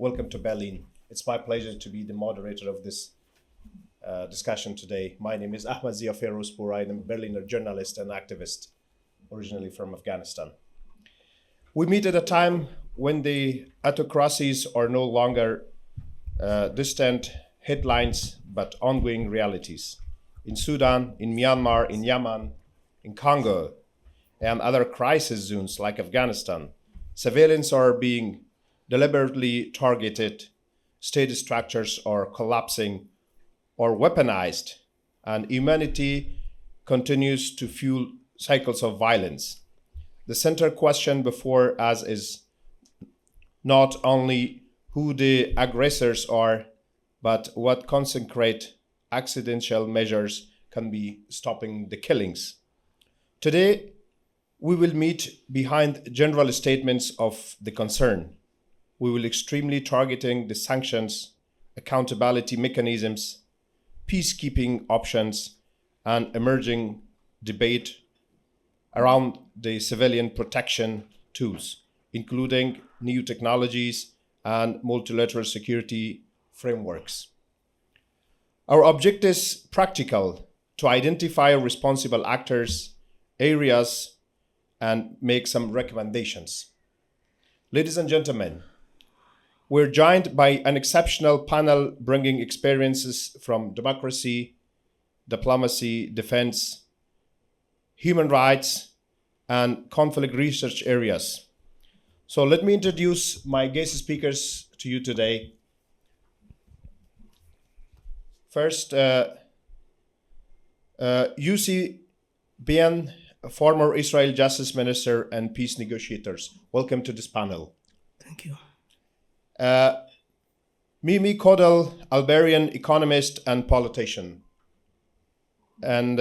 welcome to Berlin. It's my pleasure to be the moderator of this discussion today. My name is Ahmed Zia Ferozpur. I am a Berliner journalist and activist, originally from Afghanistan. We meet at a time when the autocracies are no longer distant headlines, but ongoing realities. In Sudan, in Myanmar, in Yemen, in Congo, and other crisis zones like Afghanistan, civilians are being deliberately targeted, state structures are collapsing or weaponized, and humanity continues to fuel cycles of violence. The central question before us is not only who the aggressors are, but what concrete accidental measures can be stopping the killings. Today, we will meet behind general statements of the concern. We will extremely targeting the sanctions, accountability mechanisms, peacekeeping options, and emerging debate around the civilian protection tools, including new technologies and multilateral security frameworks. Our objective is practical: to identify responsible actors, areas, and make some recommendations. Ladies and gentlemen, we're joined by an exceptional panel bringing experiences from democracy, diplomacy, defense, human rights, and conflict research areas. So let me introduce my guest speakers to you today. First, Yossi Behan, a former Israel Justice Minister and peace negotiators. Welcome to this panel. Thank you. Mimi Kodal, Albanian economist and politician, and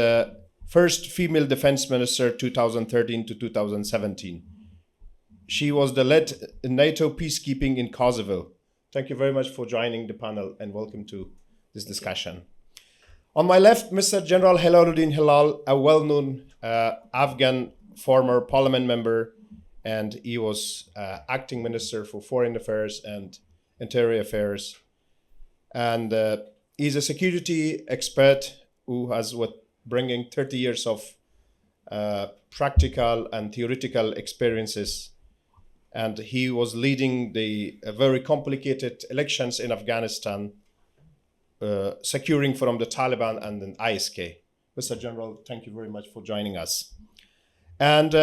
first female defense minister 2013 to 2017. She was the lead in NATO peacekeeping in Kosovo. Thank you very much for joining the panel and welcome to this discussion. On my left, Mr. General Hilaluddin Hilal, a well-known Afghan former parliament member, and he was acting minister for foreign affairs and interior affairs. And he's a security expert who has bringing 30 years of practical and theoretical experiences. And he was leading the very complicated elections in Afghanistan, securing from the Taliban and the ISK. Mr. General, thank you very much for joining us. And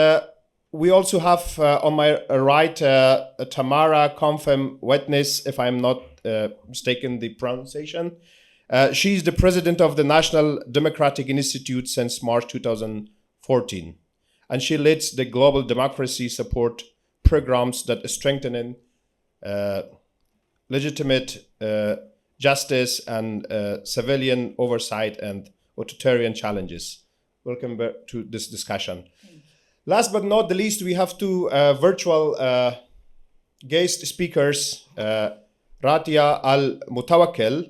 we also have on my right Tamara Confem Witness, if I'm not mistaken the pronunciation. She's the president of the National Democratic Institute since March 2014. And she leads the global democracy support programs that strengthen legitimate justice and civilian oversight and authoritarian challenges. Welcome back to this discussion. Last but not the least, we have two virtual guest speakers, Ratia Al-Mutawakkil.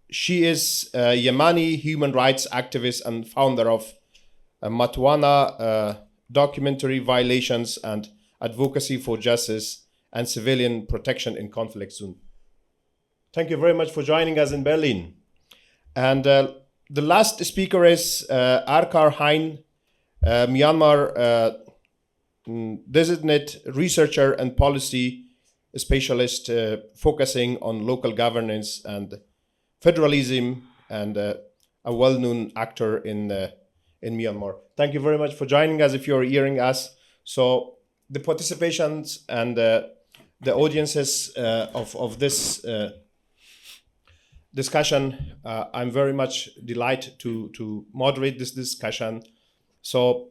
She is a Yemeni human rights activist and founder of Matwana Documentary Violations and Advocacy for Justice and Civilian Protection in Conflict Zone. Thank you very much for joining us in Berlin. And the last speaker is Arkar Hein, Myanmar designate researcher and policy specialist focusing on local governance and federalism, and a well-known actor in Myanmar. Thank you very much for joining us if you're hearing us. So the participations and the audiences of this discussion, I'm very much delighted to moderate this discussion. So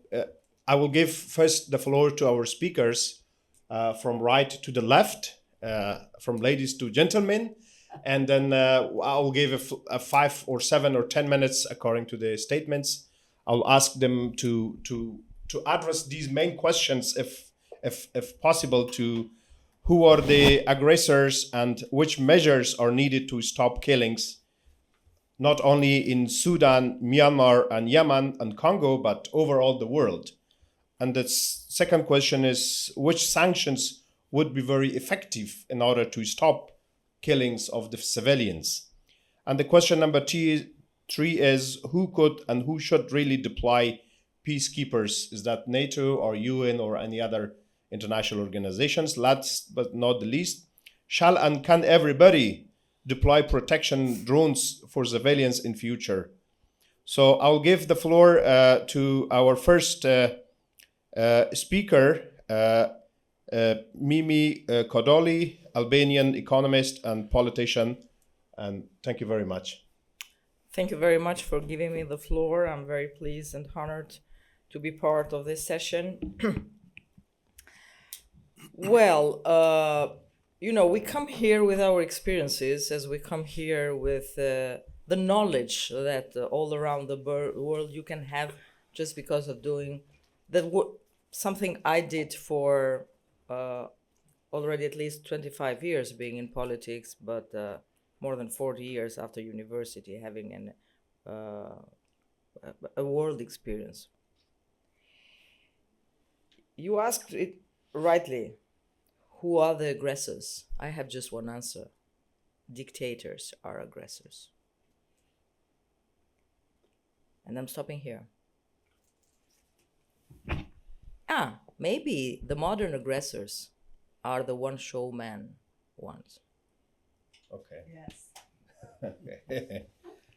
I will give first the floor to our speakers from right to the left, from ladies to gentlemen, and then I'll give a 5 or 7 or 10 minutes according to the statements. I'll ask them to address these main questions, if possible, to who are the aggressors and which measures are needed to stop killings, not only in Sudan, Myanmar, and Yemen and Congo, but overall the world. And the second question is, which sanctions would be very effective in order to stop killings of the civilians? And the question number three is, who could and who should really deploy peacekeepers? Is that NATO or UN or any other international organizations? Last but not the least, shall and can everybody deploy protection drones for civilians in future? So I'll give the floor to our first speaker, Mimi Kodoli, Albanian economist and politician. And thank you very much. Thank you very much for giving me the floor. I'm very pleased and honored to be part of this session. Well, we come here with our experiences, as we come here with the knowledge that all around the world you can have just because of doing something I did for already at least 25 years being in politics, but more than 40 years after university, having a world experience. You asked it rightly, who are the aggressors? I have just one answer. Dictators are aggressors. And I'm stopping here. Maybe the modern aggressors are the one-showman ones. Okay. Yes.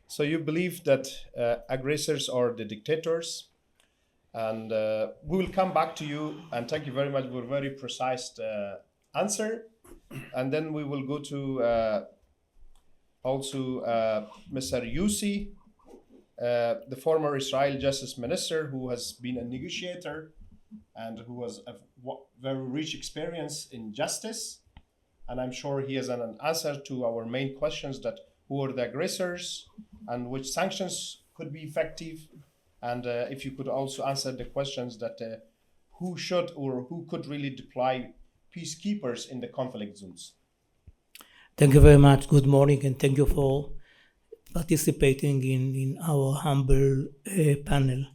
So you believe that aggressors are the dictators, and we will come back to you, and thank you very much for a very precise answer. And then we will go to also Mr. Yussi, the former Israel Justice Minister, who has been a negotiator and who has a very rich experience in justice. And I'm sure he has an answer to our main questions, that who are the aggressors and which sanctions could be effective. And if you could also answer the questions that who should or who could really deploy peacekeepers in the conflict zones. Thank you very much. Good morning, and thank you for participating in our humble panel.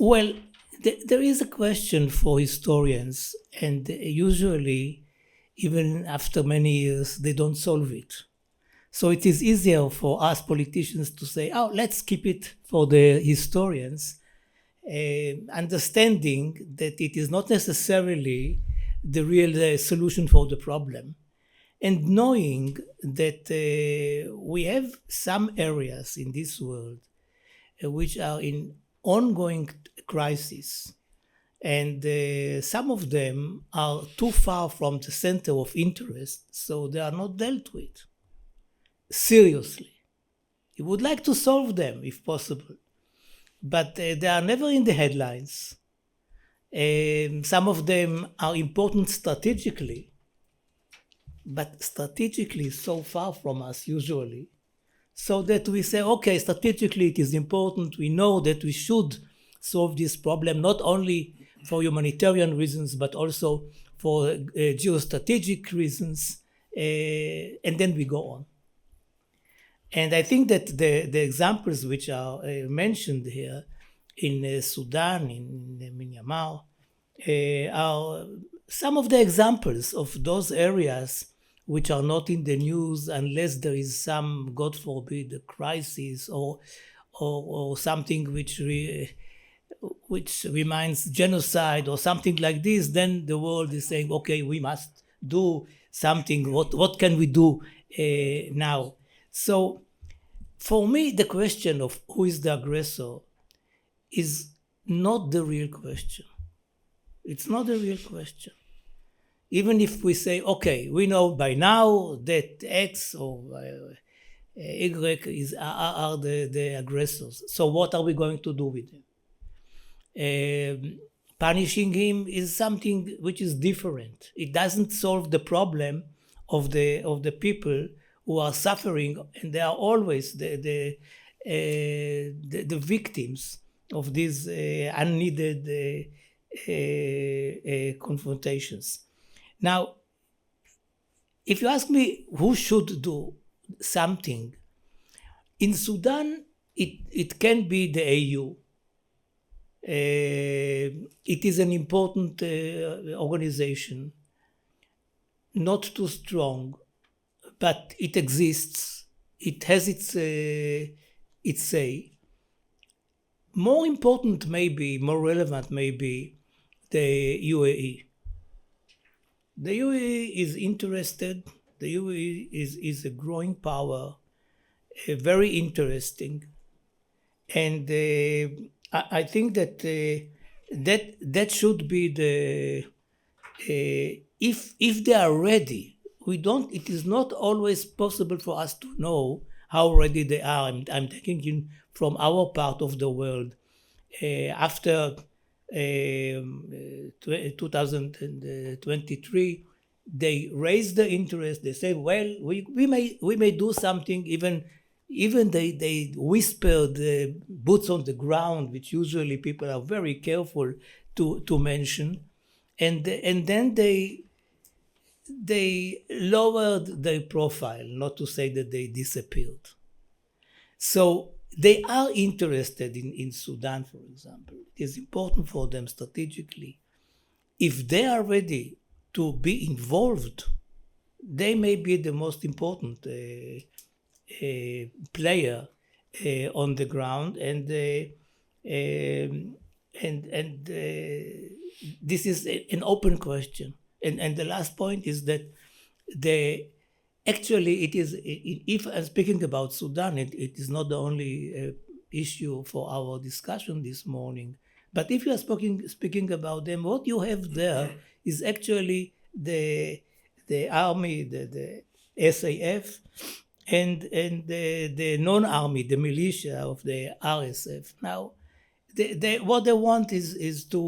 Well, there is a question for historians, and usually, even after many years, they don't solve it. So it is easier for us politicians to say, let's keep it for the historians, understanding that it is not necessarily the real solution for the problem, and knowing that we have some areas in this world which are in ongoing crisis, and some of them are too far from the center of interest, so they are not dealt with seriously. You would like to solve them if possible, but they are never in the headlines. Some of them are important strategically, but strategically so far from us usually, so that we say, okay, strategically it is important. We know that we should solve this problem, not only for humanitarian reasons, but also for geostrategic reasons, and then we go on. And I think that the examples which are mentioned here in Sudan, in Myanmar, are some of the examples of those areas which are not in the news unless there is some, God forbid, a crisis or something which reminds genocide or something like this. Then the world is saying, okay, we must do something. What can we do now? So for me, the question of who is the aggressor is not the real question. It's not the real question. Even if we say, okay, we know by now that X or Y are the aggressors. So what are we going to do with them? Punishing him is something which is different. It doesn't solve the problem of the people who are suffering, and they are always the victims of these unneeded confrontations. Now, if you ask me who should do something, in Sudan, it can be the AU. It is an important organization, not too strong, but it exists. It has its say. More important, maybe more relevant, maybe the UAE. The UAE is interested. The UAE is a growing power, very interesting, and I think that that should be the if they are ready. It is not always possible for us to know how ready they are. I'm taking from our part of the world after 2023. They raised the interest. They say, well, we may do something. Even they whispered boots on the ground, which usually people are very careful to mention, and then they lowered their profile, not to say that they disappeared. So they are interested in Sudan, for example. It is important for them strategically. If they are ready to be involved, they may be the most important player on the ground, and this is an open question. And the last point is that actually it is, if I'm speaking about Sudan, it is not the only issue for our discussion this morning. But if you are speaking about them, what you have there is actually the army, the SAF, and the non-army, the militia of the RSF. Now, what they want is to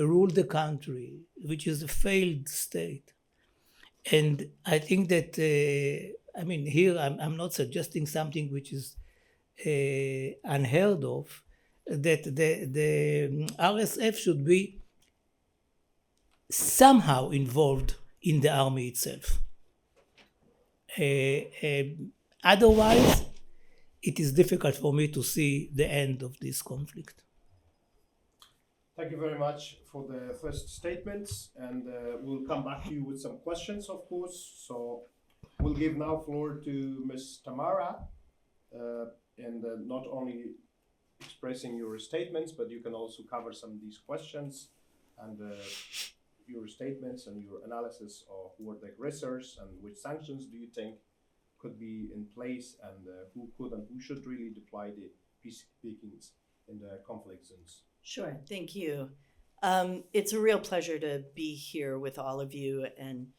rule the country, which is a failed state. And I think that, here I'm not suggesting something which is unheard of, that the RSF should be somehow involved in the army itself. Otherwise, it is difficult for me to see the end of this conflict. Thank you very much for the first statements, and we'll come back to you with some questions, of course. So we'll give now floor to Ms. Tamara, and not only expressing your statements, but you can also cover some of these questions and your statements and your analysis of who are the aggressors and which sanctions do you think could be in place, and who could and who should really deploy the peacekeepings in the conflict zones. Sure, thank you. It's a real pleasure to be here with all of you and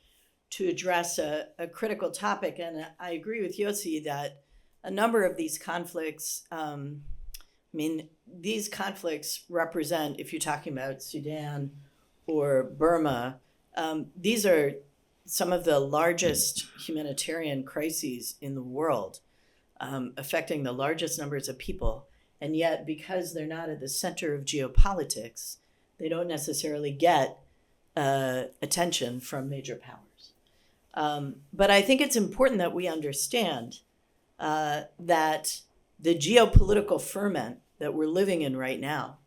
to address a critical topic. And I agree with Yossi that a number of these conflicts, these conflicts represent, if you're talking about Sudan or Burma, these are some of the largest humanitarian crises in the world, affecting the largest numbers of people. And yet, because they're not at the center of geopolitics, they don't necessarily get attention from major powers. But I think it's important that we understand that the geopolitical ferment that we're living in right now,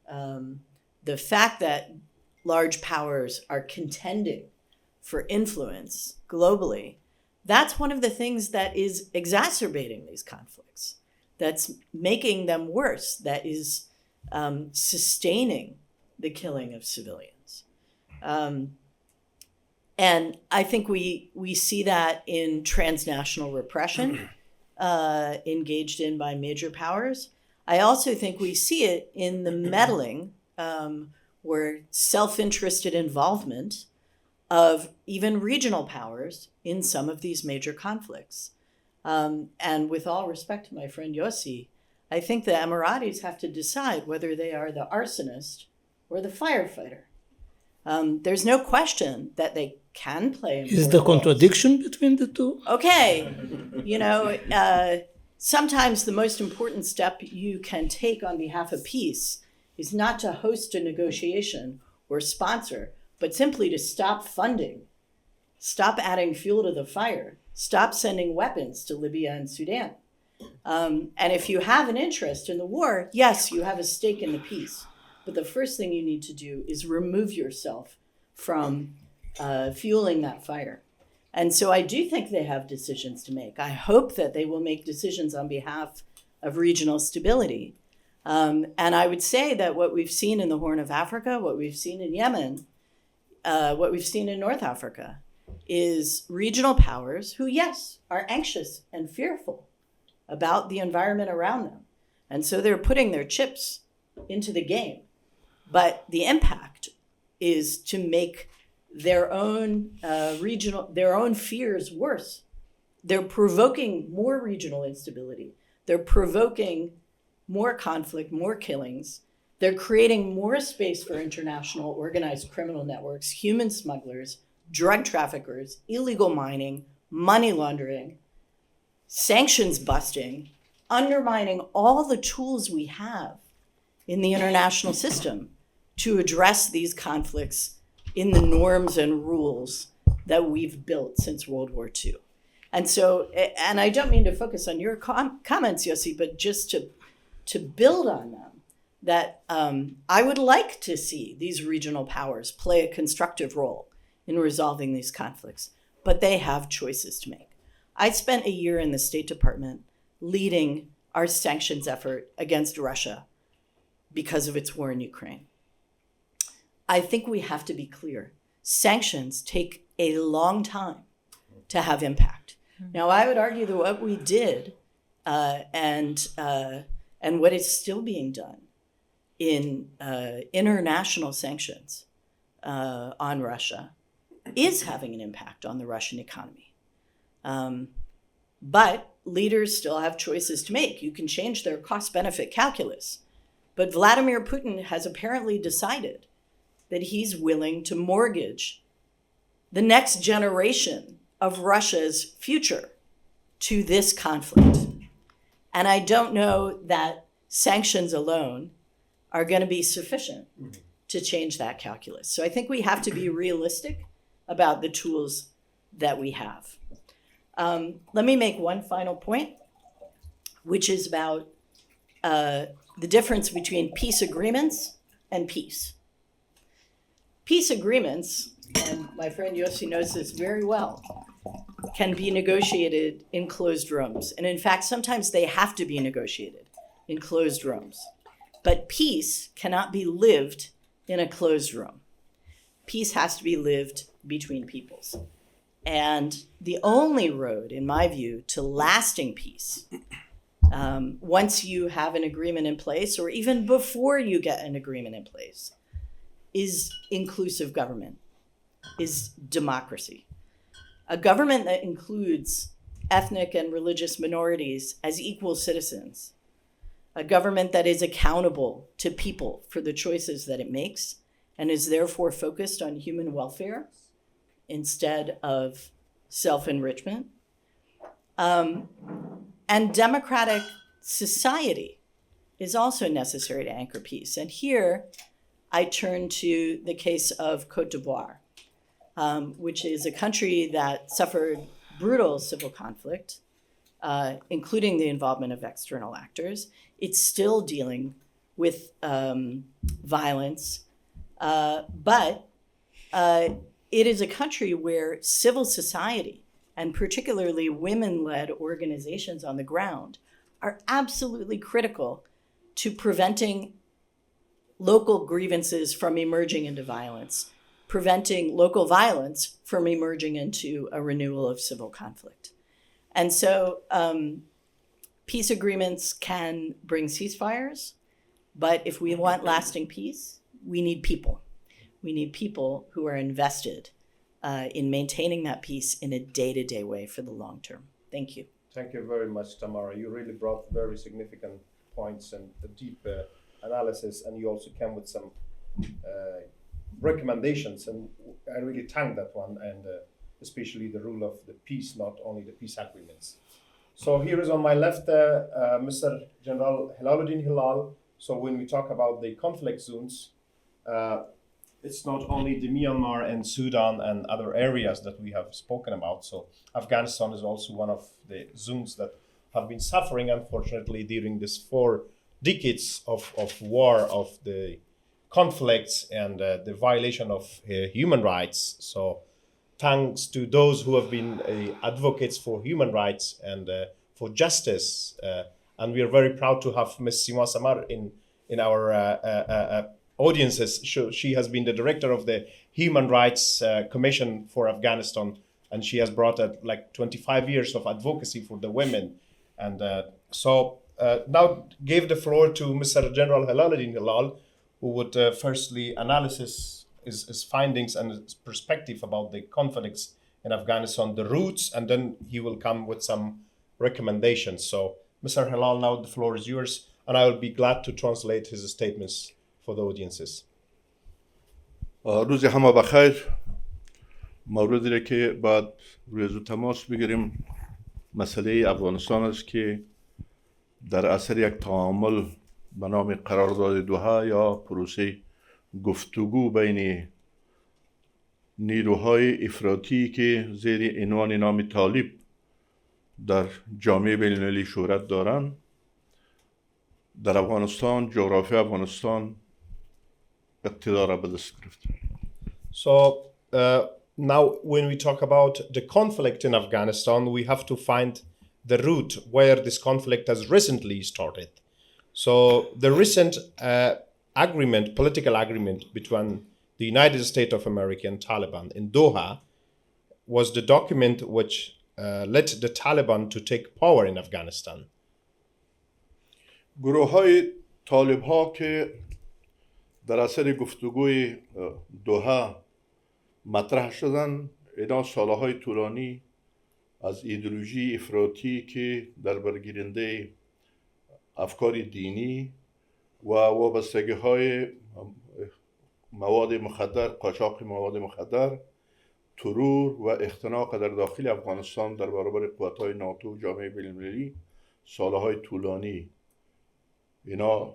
the fact that large powers are contending for influence globally, that's one of the things that is exacerbating these conflicts, that's making them worse, that is sustaining the killing of civilians. And I think we see that in transnational repression engaged in by major powers. I also think we see it in the meddling or self-interested involvement of even regional powers in some of these major conflicts. And with all respect to my friend Yossi, I think the Emiratis have to decide whether they are the arsonist or the firefighter. There's no question that they can play important Is there contradiction between the two? Okay. Sometimes the most important step you can take on behalf of peace is not to host a negotiation or sponsor, but simply to stop funding, stop adding fuel to the fire, stop sending weapons to Libya and Sudan. And if you have an interest in the war, yes, you have a stake in the peace. But the first thing you need to do is remove yourself from fueling that fire. And so I do think they have decisions to make. I hope that they will make decisions on behalf of regional stability. And I would say that what we've seen in the Horn of Africa, what we've seen in Yemen, what we've seen in North Africa is regional powers who, yes, are anxious and fearful about the environment around them. And so they're putting their chips into the game. But the impact is to make their own their own fears worse. They're provoking more regional instability. They're provoking more conflict, more killings. They're creating more space for international organized criminal networks, human smugglers, drug traffickers, illegal mining, money laundering, sanctions busting, undermining all the tools we have in the international system to address these conflicts in the norms and rules that we've built since World War II. And so, and I don't mean to focus on your comments, Yossi, but just to build on them, that I would like to see these regional powers play a constructive role in resolving these conflicts, but they have choices to make. I spent a year in the State Department leading our sanctions effort against Russia because of its war in Ukraine. I think we have to be clear. Sanctions take a long time to have impact. Now, I would argue that what we did and what is still being done in international sanctions on Russia is having an impact on the Russian economy. But leaders still have choices to make. You can change their cost-benefit calculus. But Vladimir Putin has apparently decided that he's willing to mortgage the next generation of Russia's future to this conflict. And I don't know that sanctions alone are going to be sufficient to change that calculus. So I think we have to be realistic about the tools that we have. Let me make one final point, which is about the difference between peace agreements and peace. Peace agreements, and my friend Yossi knows this very well, can be negotiated in closed rooms. And in fact, sometimes they have to be negotiated in closed rooms. But peace cannot be lived in a closed room. Peace has to be lived between peoples. And the only road, in my view, to lasting peace, once you have an agreement in place, or even before you get an agreement in place, is inclusive government, is democracy. A government that includes ethnic and religious minorities as equal citizens, a government that is accountable to people for the choices that it makes and is therefore focused on human welfare instead of self-enrichment, and democratic society is also necessary to anchor peace. And here I turn to the case of Côte d'Ivoire, which is a country that suffered brutal civil conflict, including the involvement of external actors. It's still dealing with violence, but it is a country where civil society, and particularly women-led organizations on the ground, are absolutely critical to preventing local grievances from emerging into violence, preventing local violence from emerging into a renewal of civil conflict. And so peace agreements can bring ceasefires, but if we want lasting peace, we need people. We need people who are invested in maintaining that peace in a day-to-day way for the long term. Thank you. Thank you very much, Tamara. You really brought very significant points and a deep analysis, and you also came with some recommendations, and I really thank that one, and especially the rule of the peace, not only the peace agreements. So here is on my left, Mr. General Hilaluddin Hilal. So when we talk about the conflict zones, it's not only the Myanmar and Sudan and other areas that we have spoken about. So Afghanistan is also one of the zones that have been suffering, unfortunately, during this 4 decades of war, of the conflicts and the violation of human rights. So thanks to those who have been advocates for human rights and for justice. And we are very proud to have Ms. Sima Samar in our audiences. She has been the director of the Human Rights Commission for Afghanistan, and she has brought like 25 years of advocacy for the women. And now give the floor to Mr. General Halaluddin Hilal, who would firstly analysis his findings and his perspective about the conflicts in Afghanistan, the roots, and then he will come with some recommendations. So, Mr. Hilal, now the floor is yours, and I will be glad to translate his statements for the audiences. روز همه بخیر. موردی را که بعد روی زود تماس بگیریم مسئله افغانستان است که در اثر یک تعامل به نام قرارداد دوحه یا پروسه گفتگو بین نیروهای افراطی که زیر عنوان نام طالب در جامعه بین‌المللی شهرت دارند در افغانستان، جغرافی افغانستان اقتدار را به دست گرفت. So now when we talk about the conflict in Afghanistan, we have to find the root where this conflict has recently started. So the recent political agreement between the United States of America and Taliban in Doha was the document which led the Taliban to take power in Afghanistan. گروه های طالب ها که در اثر گفتگوی دوحه مطرح شدن، اینا سالهای طولانی از ایدئولوژی افراطی که در برگیرنده افکار دینی و وابستگی های مواد مخدر، قاچاق مواد مخدر، ترور و اختناق در داخل افغانستان در برابر قوت‌های ناتو و جامعه بین‌المللی سالهای طولانی اینا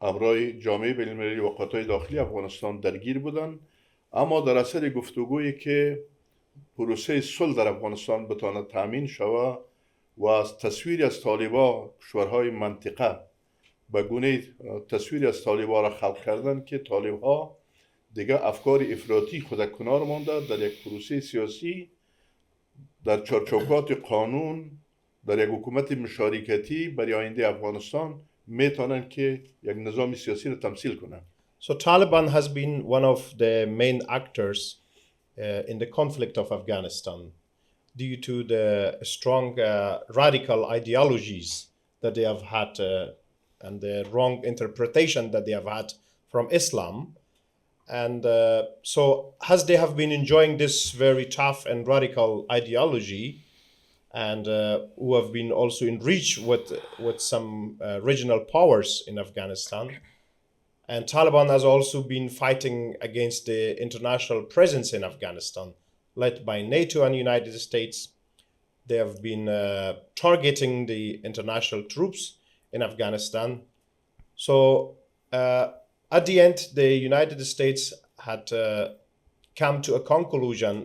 امرای جامعه بین‌المللی و قوت‌های داخلی افغانستان درگیر بودند، اما در اثر گفتگویی که پروسه صلح در افغانستان بتواند تامین شود و از تصویری از طالبان کشورهای منطقه به گونه تصویری از طالبان را خلق کردن که طالبها دیگه افکار افراطی خود کنار مانده، در یک پروسه سیاسی در چارچوبات قانون در یک حکومت مشارکتی برای آینده افغانستان میتونن که یک نظام سیاسی را تمثیل کنن. So Taliban has been one of the main actors in the conflict of Afghanistan due to the strong radical ideologies that they have had and the wrong interpretation that they have had from Islam. And so as they have been enjoying this very tough and radical ideology and who have been also enriched with some regional powers in Afghanistan, and Taliban has also been fighting against the international presence in Afghanistan, led by NATO and United States. They have been targeting the international troops in Afghanistan. So at the end, the United States had come to a conclusion,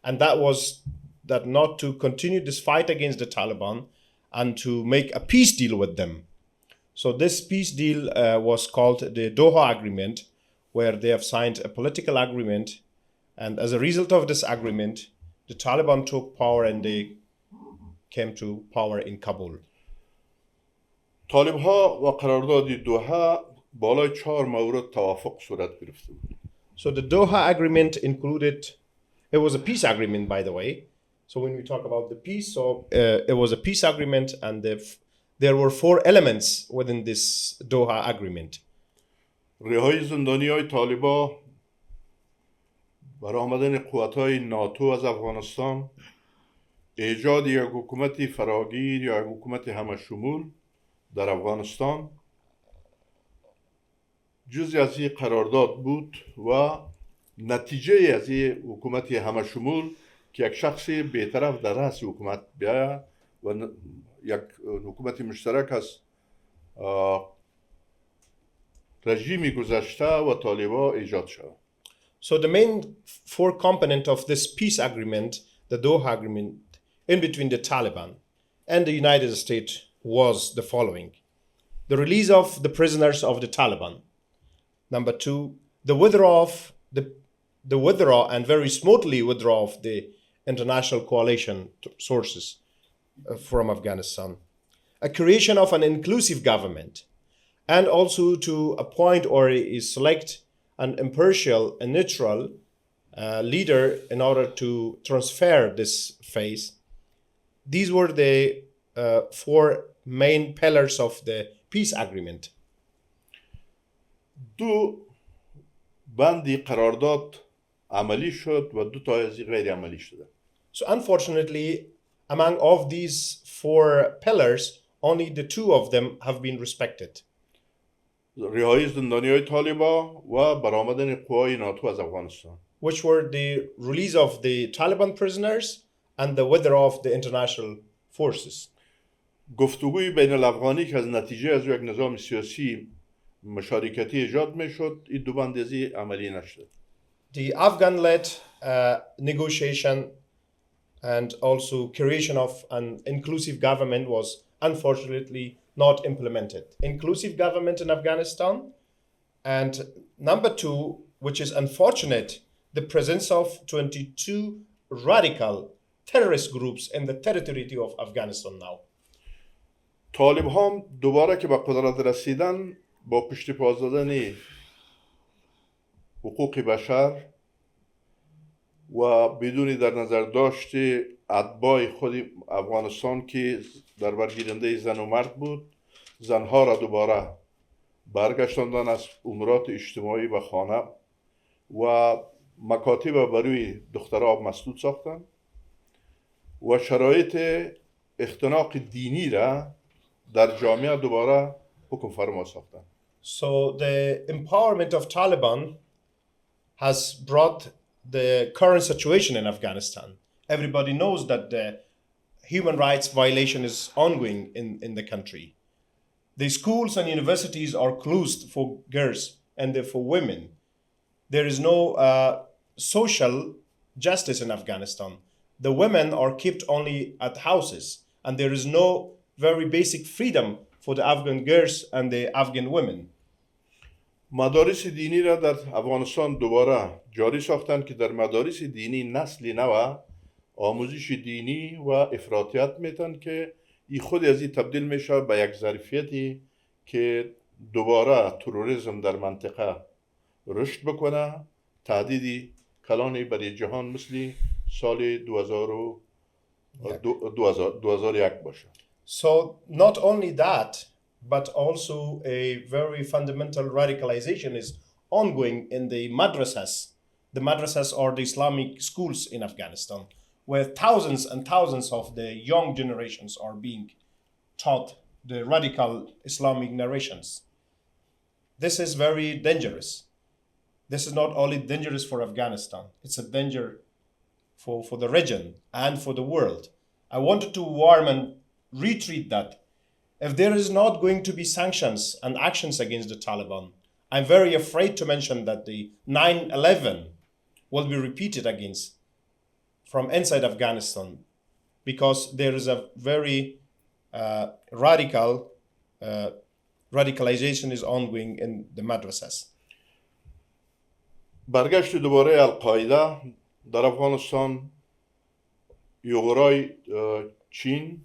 and that was that not to continue this fight against the Taliban and to make a peace deal with them. So this peace deal was called the Doha Agreement, where they have signed a political agreement. And as a result of this agreement, the Taliban took power and they came to power in Kabul. طالب ها و قرارداد دوحه بالای 4 مورد توافق صورت گرفته بود. So the Doha Agreement included, it was a peace agreement, by the way. So when we talk about the peace, it was a peace agreement, and there were 4 elements within this Doha Agreement. رهایی زندانی های طالبا، برآمدن قوت‌های ناتو از افغانستان، ایجاد یک حکومت فراگیر یا یک حکومت همشمول در افغانستان جزئی از این قرارداد بود و نتیجه از این حکومت همشمول که یک شخص بی‌طرف در رأس حکومت بیاید و یک حکومت مشترک از رژیم گذشته و طالبان ایجاد شد. So the main 4 component of this peace agreement, the Doha Agreement, in between the Taliban and the United States was the following. the release of the prisoners of the Taliban. Number two, the withdrawal and very smoothly withdrawal of the international coalition sources from Afghanistan. A creation of an inclusive government, and also to appoint or select an impartial and neutral leader in order to transfer this phase. These were the four main pillars of the peace agreement. دو بندی قرارداد عملی شد و دو تا از غیر عملی شده. So unfortunately, among of these four pillars, only the two of them have been respected. رهایی زندانی‌های طالبان و برآمدن قوای ناتو از افغانستان. Which were the release of the Taliban prisoners and the withdrawal of the international forces. گفتگوی بین الافغانی که از نتیجه از یک نظام سیاسی مشارکتی ایجاد میشد، این دو بندی عملی نشد. The Afghan-led negotiation and also creation of an inclusive government was unfortunately not implemented. Inclusive government in Afghanistan, and number two, which is unfortunate, the presence of 22 radical terrorist groups in the territory of Afghanistan now. طالب هم دوباره که به قدرت رسیدن با پشت پا زدن حقوق بشر و بدون در نظر داشت اتباع خود افغانستان که در برگیرنده زن و مرد بود، زنها را دوباره برگشتاندن از امورات اجتماعی و خانه و مکاتب برای دخترها مسدود ساختن و شرایط اختناق دینی را در جامعه دوباره حکم فرما ساختن. So the empowerment of Taliban has brought the current situation in Afghanistan. Everybody knows that the human rights violation is ongoing in the country. The schools and universities are closed for girls and for women. There is no social justice in Afghanistan. The women are kept only at houses, and there is no very basic freedom for the Afghan girls and the Afghan women. مدارس دینی را در افغانستان دوباره جاری ساختند که در مدارس دینی نسلی نو آموزش دینی و افراطیت میتن که این خود از این تبدیل میشه به یک ظرفیتی که دوباره تروریسم در منطقه رشد بکنه، تهدیدی کلانی برای جهان مثل سال 2001 باشه. So not only that, but also a very fundamental radicalization is ongoing in the madrasas. The madrasas are the Islamic schools in Afghanistan, where thousands and thousands of the young generations are being taught the radical Islamic narrations. This is very dangerous. This is not only dangerous for Afghanistan, it's a danger for the region and for the world. I wanted to warn and retreat that if there is not going to be sanctions and actions against the Taliban, I'm very afraid to mention that the 9/11 will be repeated against from inside Afghanistan, because there is a very radicalization is ongoing in the madrasas. برگشت دوباره القاعده در افغانستان، یوغورای چین،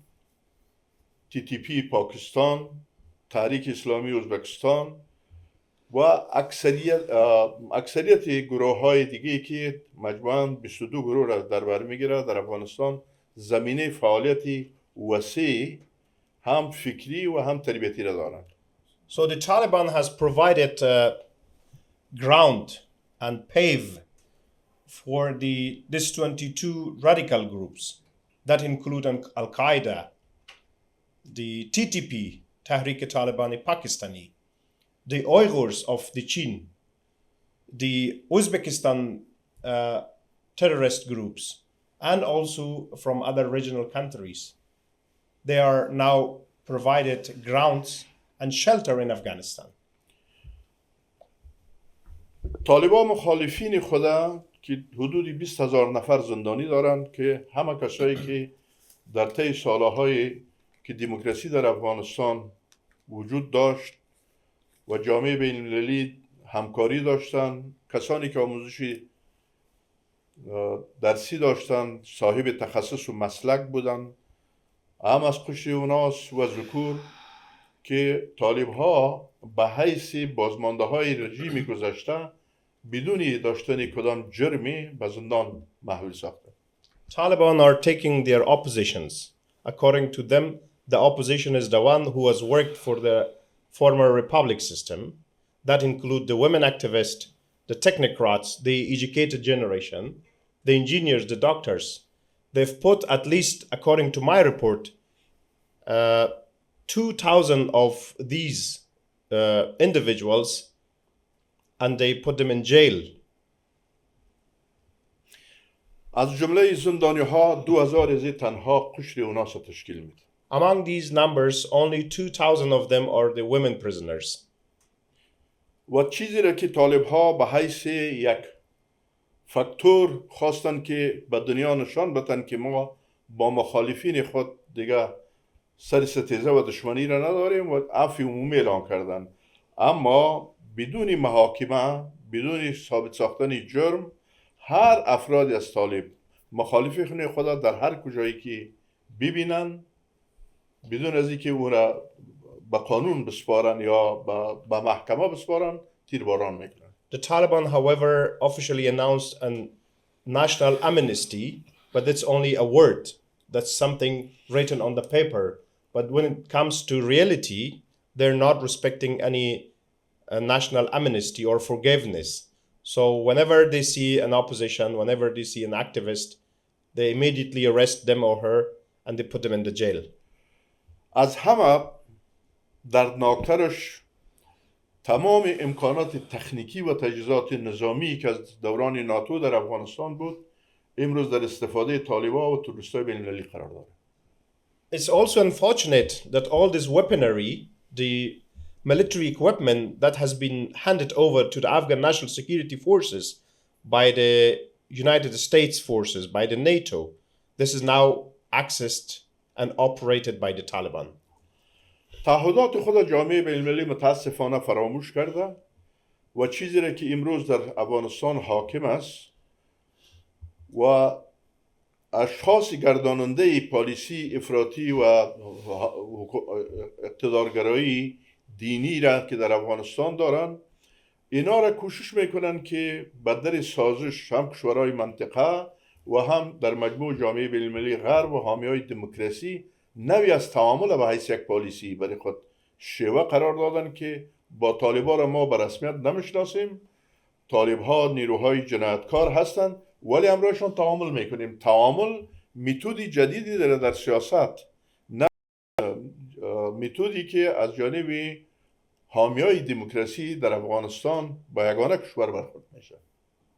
TTP پاکستان، تحریک اسلامی ازبکستان و اکثریت گروه های دیگه که مجموعاً 22 گروه را در بر میگیره در افغانستان زمینه فعالیتی وسیع هم فکری و هم تربیتی را دارند. So the Taliban has provided ground and pave for these 22 radical groups that include Al-Qaeda, the TTP, Tehrik-e-Taliban Pakistani, the Uyghurs of the Chin, the Uzbekistan terrorist groups, and also from other regional countries. They are now provided grounds and shelter in Afghanistan. طالبان مخالفین خود که حدود 20,000 نفر زندانی دارند که همه کسایی که در طی سالهای که دموکراسی در افغانستان وجود داشت و جامعه بین المللی همکاری داشتن، کسانی که آموزش درسی داشتن صاحب تخصص و مسلک بودن، هم از قشر اوناس و ذکور که طالب ها به حیث بازمانده های رژیم گذشته بدون داشتن کدام جرمی به زندان محویل ساخته. Taliban are taking their oppositions. According to them, the opposition is the one who has worked for the former republic system. That include the women activists, the technocrats, the educated generation, the engineers, the doctors. They've put, at least according to my report, 2,000 of these individuals, and they put them in jail. از جمله زندانی ها 2000 از تنها قشر اوناس تشکیل میده. Among these numbers, only 2,000 of them are the women prisoners. و چیزی را که طالب ها به حیث یک فاکتور خواستن که به دنیا نشان بدن که ما با مخالفین خود دیگه سر ستیزه و دشمنی را نداریم و عفو عمومی اعلان کردن، اما بدون محاکمه، بدون ثابت ساختن جرم، هر افرادی از طالب مخالف خدا در هر کجایی که ببینن بدون از اینکه او را به قانون بسپارن یا به محکمه بسپارن تیرباران میکنن. The Taliban, however, officially announced a national amnesty, but that's only a word. That's something written on the paper. But when it comes to reality, they're not respecting any national amnesty or forgiveness. So whenever they see an opposition, whenever they see an activist, they immediately arrest them or her and they put them in the jail. از همه دردناکترش تمام امکانات تکنیکی و تجهیزات نظامی که از دوران ناتو در افغانستان بود امروز در استفاده طالبان و تروریستای بین المللی قرار داره. It's also unfortunate that all this weaponry, the military equipment that has been handed over to the Afghan National Security Forces by the United States forces, by the NATO, this is now accessed and operated by the Taliban. تعهدات خود جامعه بین المللی متاسفانه فراموش کرده و چیزی را که امروز در افغانستان حاکم است و اشخاص گرداننده پالیسی افراطی و اقتدارگرایی دینی را که در افغانستان دارن، اینا را کوشش میکنن که به در سازش هم کشورهای منطقه و هم در مجموع جامعه بین المللی غرب و حامیای دموکراسی نوی از تعامل به حیث یک پالیسی برای خود شیوه قرار دادن که با طالبان را ما به رسمیت نمیشناسیم. طالب ها نیروهای جنایتکار هستند ولی همراهشان تعامل میکنیم. تعامل میتودی جدیدی در سیاست، نه میتودی که از جانب حامیای دموکراسی در افغانستان با یگانه کشور برخورد میشه.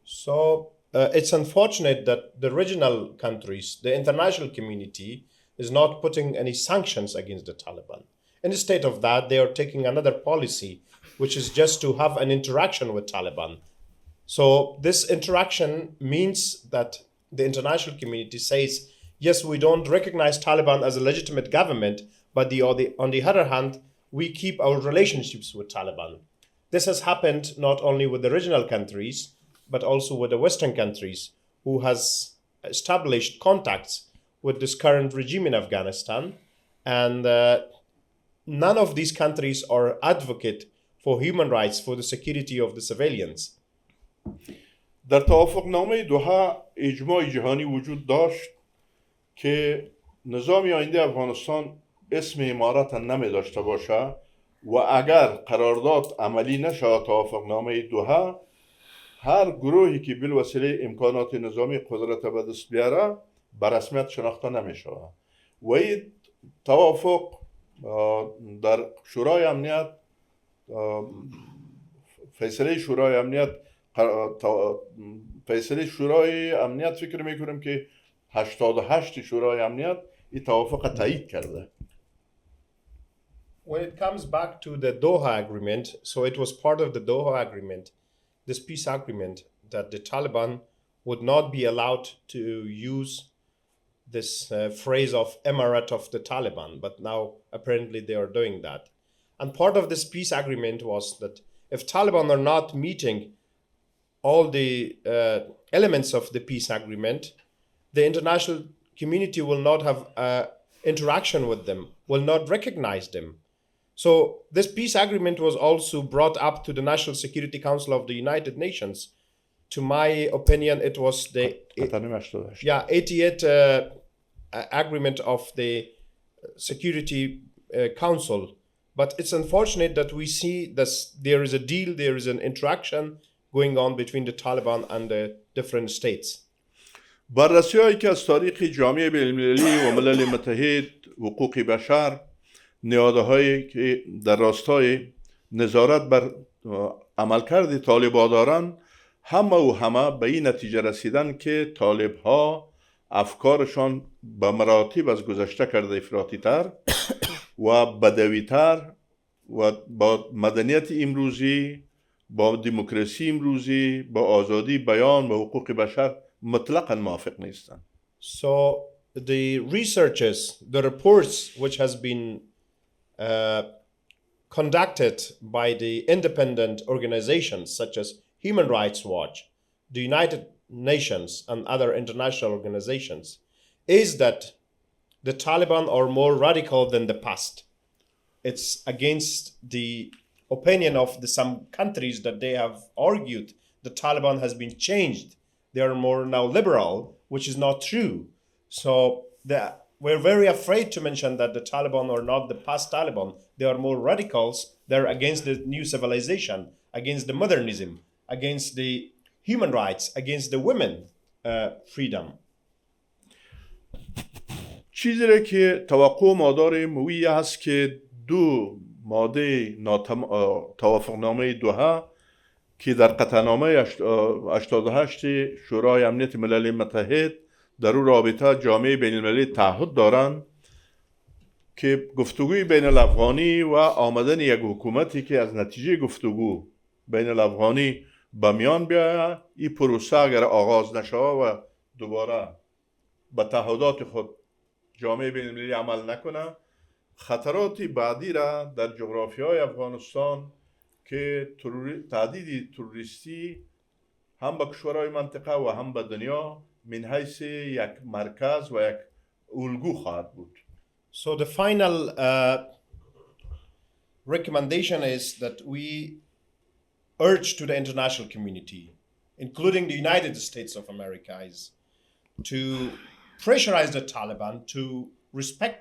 So it's unfortunate that the regional countries, the international community, is not putting any sanctions against the Taliban. Instead of that, they are taking another policy, which is just to have an interaction with Taliban. So this interaction means that the international community says, yes, we don't recognize Taliban as a legitimate government, but on the other hand, we keep our relationships with Taliban. This has happened not only with the regional countries, but also with the Western countries, who has established contacts with this current regime in Afghanistan. And none of these countries are advocate for human rights, for the security of the civilians. در توافقنامه دوحه اجماع جهانی وجود داشت که نظام آینده افغانستان اسم امارت نمی داشته باشه و اگر قرارداد عملی نشود توافقنامه دوحه، هر گروهی که بالوسیله امکانات نظامی قدرت به دست بیاره به رسمیت شناخته نمی شود و این توافق در شورای امنیت فیصله شورای امنیت فکر میکنم که 88 شورای امنیت این توافق تایید کرده. When it comes back to the Doha Agreement, so it was part of the Doha Agreement, this peace agreement, that the Taliban would not be allowed to use this phrase of Emirate of the Taliban, but now apparently they are doing that. And part of this peace agreement was that if Taliban are not meeting all the elements of the peace agreement, the international community will not have interaction with them, will not recognize them. So this peace agreement was also brought up to the National Security Council of the United Nations. To my opinion, it was the 88 agreement of the Security Council. But it's unfortunate that we see that there is a deal, there is an interaction going on between the Taliban and the different states. بررسی هایی که از تاریخ جامعه بین‌المللی و ملل متحد حقوق بشر نهادهایی که در راستای نظارت بر عملکرد طالبان دارند همه به این نتیجه رسیدن که طالب‌ها افکارشان به مراتب از گذشته کرده افراطی تر و بدوی تر و با مدنیت امروزی، با دموکراسی امروزی، با آزادی بیان و حقوق بشر مطلقاً موافق نیستند. So the researches, the reports which has been conducted by the independent organizations such as Human Rights Watch, the United Nations and other international organizations is that the Taliban are more radical than the past. It's against the opinion of some countries that they have argued the Taliban has been changed. They are more now liberal, which is not true. So we're very afraid to mention that the Taliban are not the past Taliban. They are more radicals. They're against the new civilization, against the modernism, against the human rights, against the women freedom. چیزی را که توقع ما داریم وی هست که دو ماده توافقنامه دوحه که در قطعنامه 88 شورای امنیت ملل متحد در او رابطه جامعه بین المللی تعهد دارند که گفتگوی بین الافغانی و آمدن یک حکومتی که از نتیجه گفتگو بین الافغانی به میان بیاید، این پروسه اگر آغاز نشه و دوباره به تعهدات خود جامعه بین المللی عمل نکنه، خطرات بعدی را در جغرافیای افغانستان که تهدید تروریستی هم به کشورهای منطقه و هم به دنیا من حیث یک مرکز و یک الگو خواهد بود. So the final recommendation is that we urge to the international community, including the United States of America, is to pressurize the Taliban to respect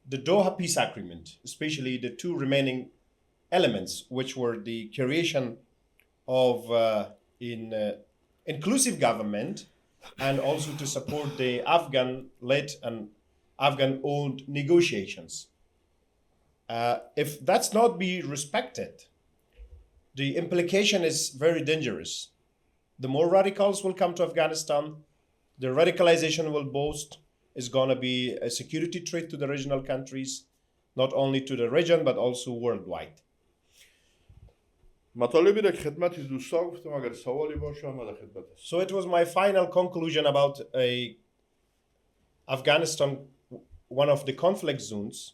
the Doha Peace Agreement, especially the two remaining elements, which were the creation of inclusive government and also to support the Afghan-led and Afghan-owned negotiations. If that's not be respected, the implication is very dangerous. The more radicals will come to Afghanistan, the radicalization will boast is going to be a security threat to the regional countries, not only to the region, but also worldwide. مطالبی را که خدمت دوستان گفتم اگر سوالی باشه ما در خدمت هستم. So it was my final conclusion about Afghanistan, one of the conflict zones.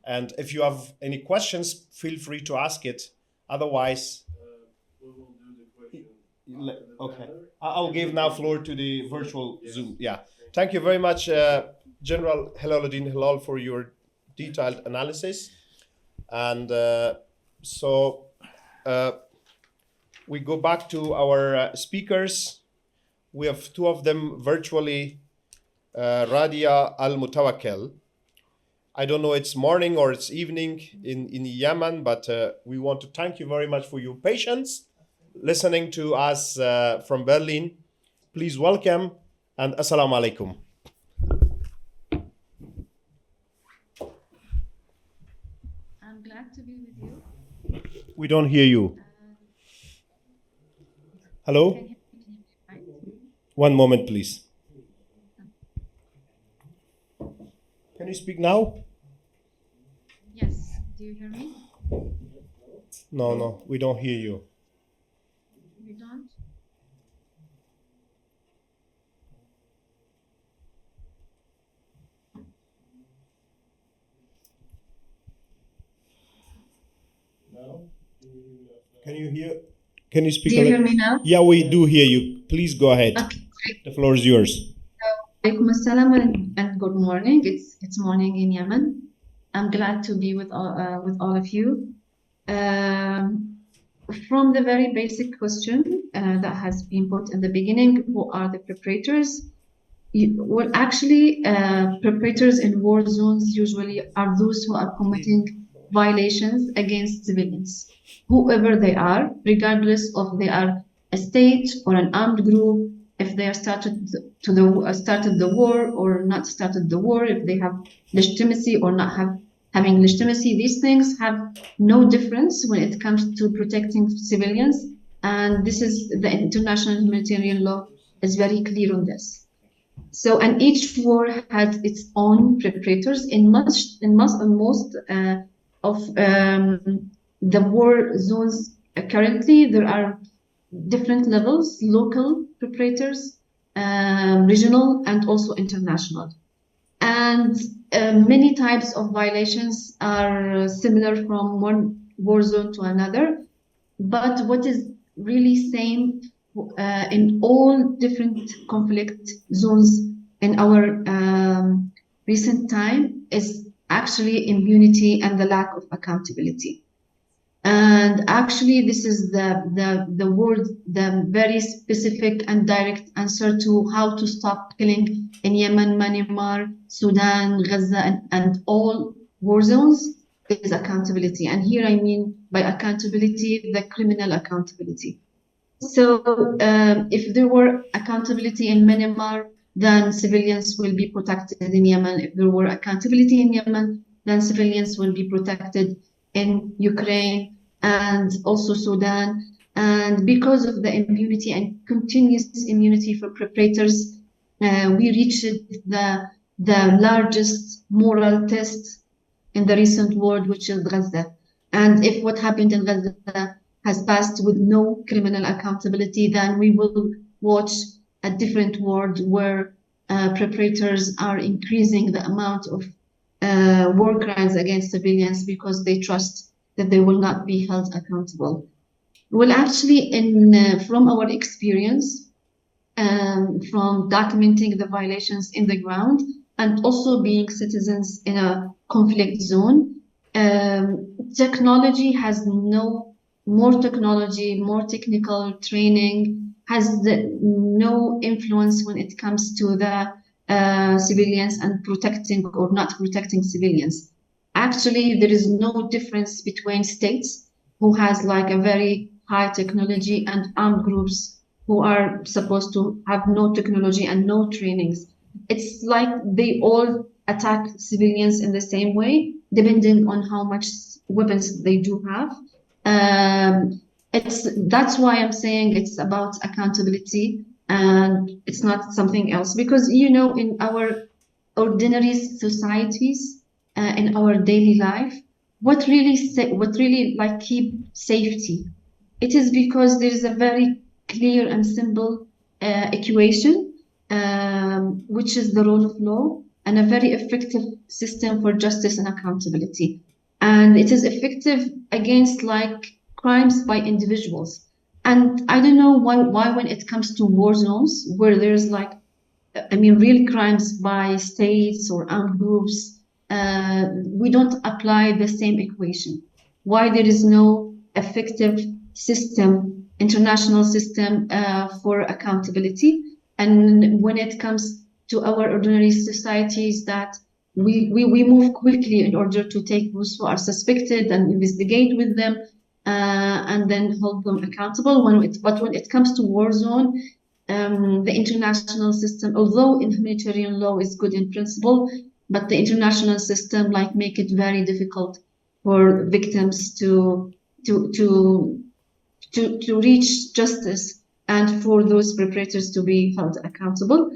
And if you have any questions, feel free to ask it. Otherwise, We will do the question. okay. I'll give now floor to the virtual Zoom. Yeah. Thank you very much, General Hilaluddin Hilal, for your detailed analysis. And we go back to our speakers. We have two of them virtually, Radia Al-Mutawakkil. I don't know it's morning or it's evening in Yemen, but we want to thank you very much for your patience listening to us from Berlin. Please welcome and Assalamu alaikum. I'm glad to be with you. We don't hear you. Hello? Can you hear me right? One moment, please. Can you speak now? Yes. Do you hear me? No, we don't hear you. You don't? Can you speak Do a you hear little? me now? Yeah, we do hear you. Please go ahead. Okay. The floor is yours. Alaikum assalam and good morning. It's morning in Yemen. I'm glad to be with all of you. From the very basic question that has been put in the beginning, who are the perpetrators? Well, actually, perpetrators in war zones usually are those who are committing violations against civilians, whoever they are, regardless of they are a state or an armed group, if they are started the war or not started the war, if they have legitimacy or not having legitimacy. These things have no difference when it comes to protecting civilians, and this is the international humanitarian law is very clear on this. So, and each war has its own perpetrators. In most of the war zones currently, there are different levels: local perpetrators, regional, and also international. And many types of violations are similar from one war zone to another. But what is really same in all different conflict zones in our recent time is actually impunity and the lack of accountability. And actually, this is the word, the very specific and direct answer to how to stop killing in Yemen, Myanmar, Sudan, Gaza, and all war zones is accountability. And here I mean by accountability, the criminal accountability. So if there were accountability in Myanmar, then civilians will be protected in Yemen. If there were accountability in Yemen, then civilians will be protected in Ukraine and also Sudan. And because of the impunity and continuous immunity for perpetrators, we reached the largest moral test in the recent world, which is Gaza. And if what happened in Gaza has passed with no criminal accountability, then we will watch a different world where perpetrators are increasing the amount of war crimes against civilians because they trust that they will not be held accountable. Well, actually, from our experience, from documenting the violations in the ground and also being citizens in a conflict zone, technology has more technical training has no influence when it comes to the civilians and protecting or not protecting civilians. Actually, there is no difference between states who has like a very high technology and armed groups who are supposed to have no technology and no trainings. It's like they all attack civilians in the same way, depending on how much weapons they do have. That's why I'm saying it's about accountability and it's not something else. Because in our ordinary societies, in our daily life, what really like keep safety? It is because there is a very clear and simple equation, which is the rule of law and a very effective system for justice and accountability. And it is effective against like crimes by individuals. And I don't know why when it comes to war zones where there's like, real crimes by states or armed groups, we don't apply the same equation. Why there is no effective system, international system for accountability. And when it comes to our ordinary societies that we move quickly in order to take those who are suspected and investigate with them and then hold them accountable. But when it comes to war zone, the international system, although in humanitarian law is good in principle, but the international system like make it very difficult for victims to reach justice and for those perpetrators to be held accountable.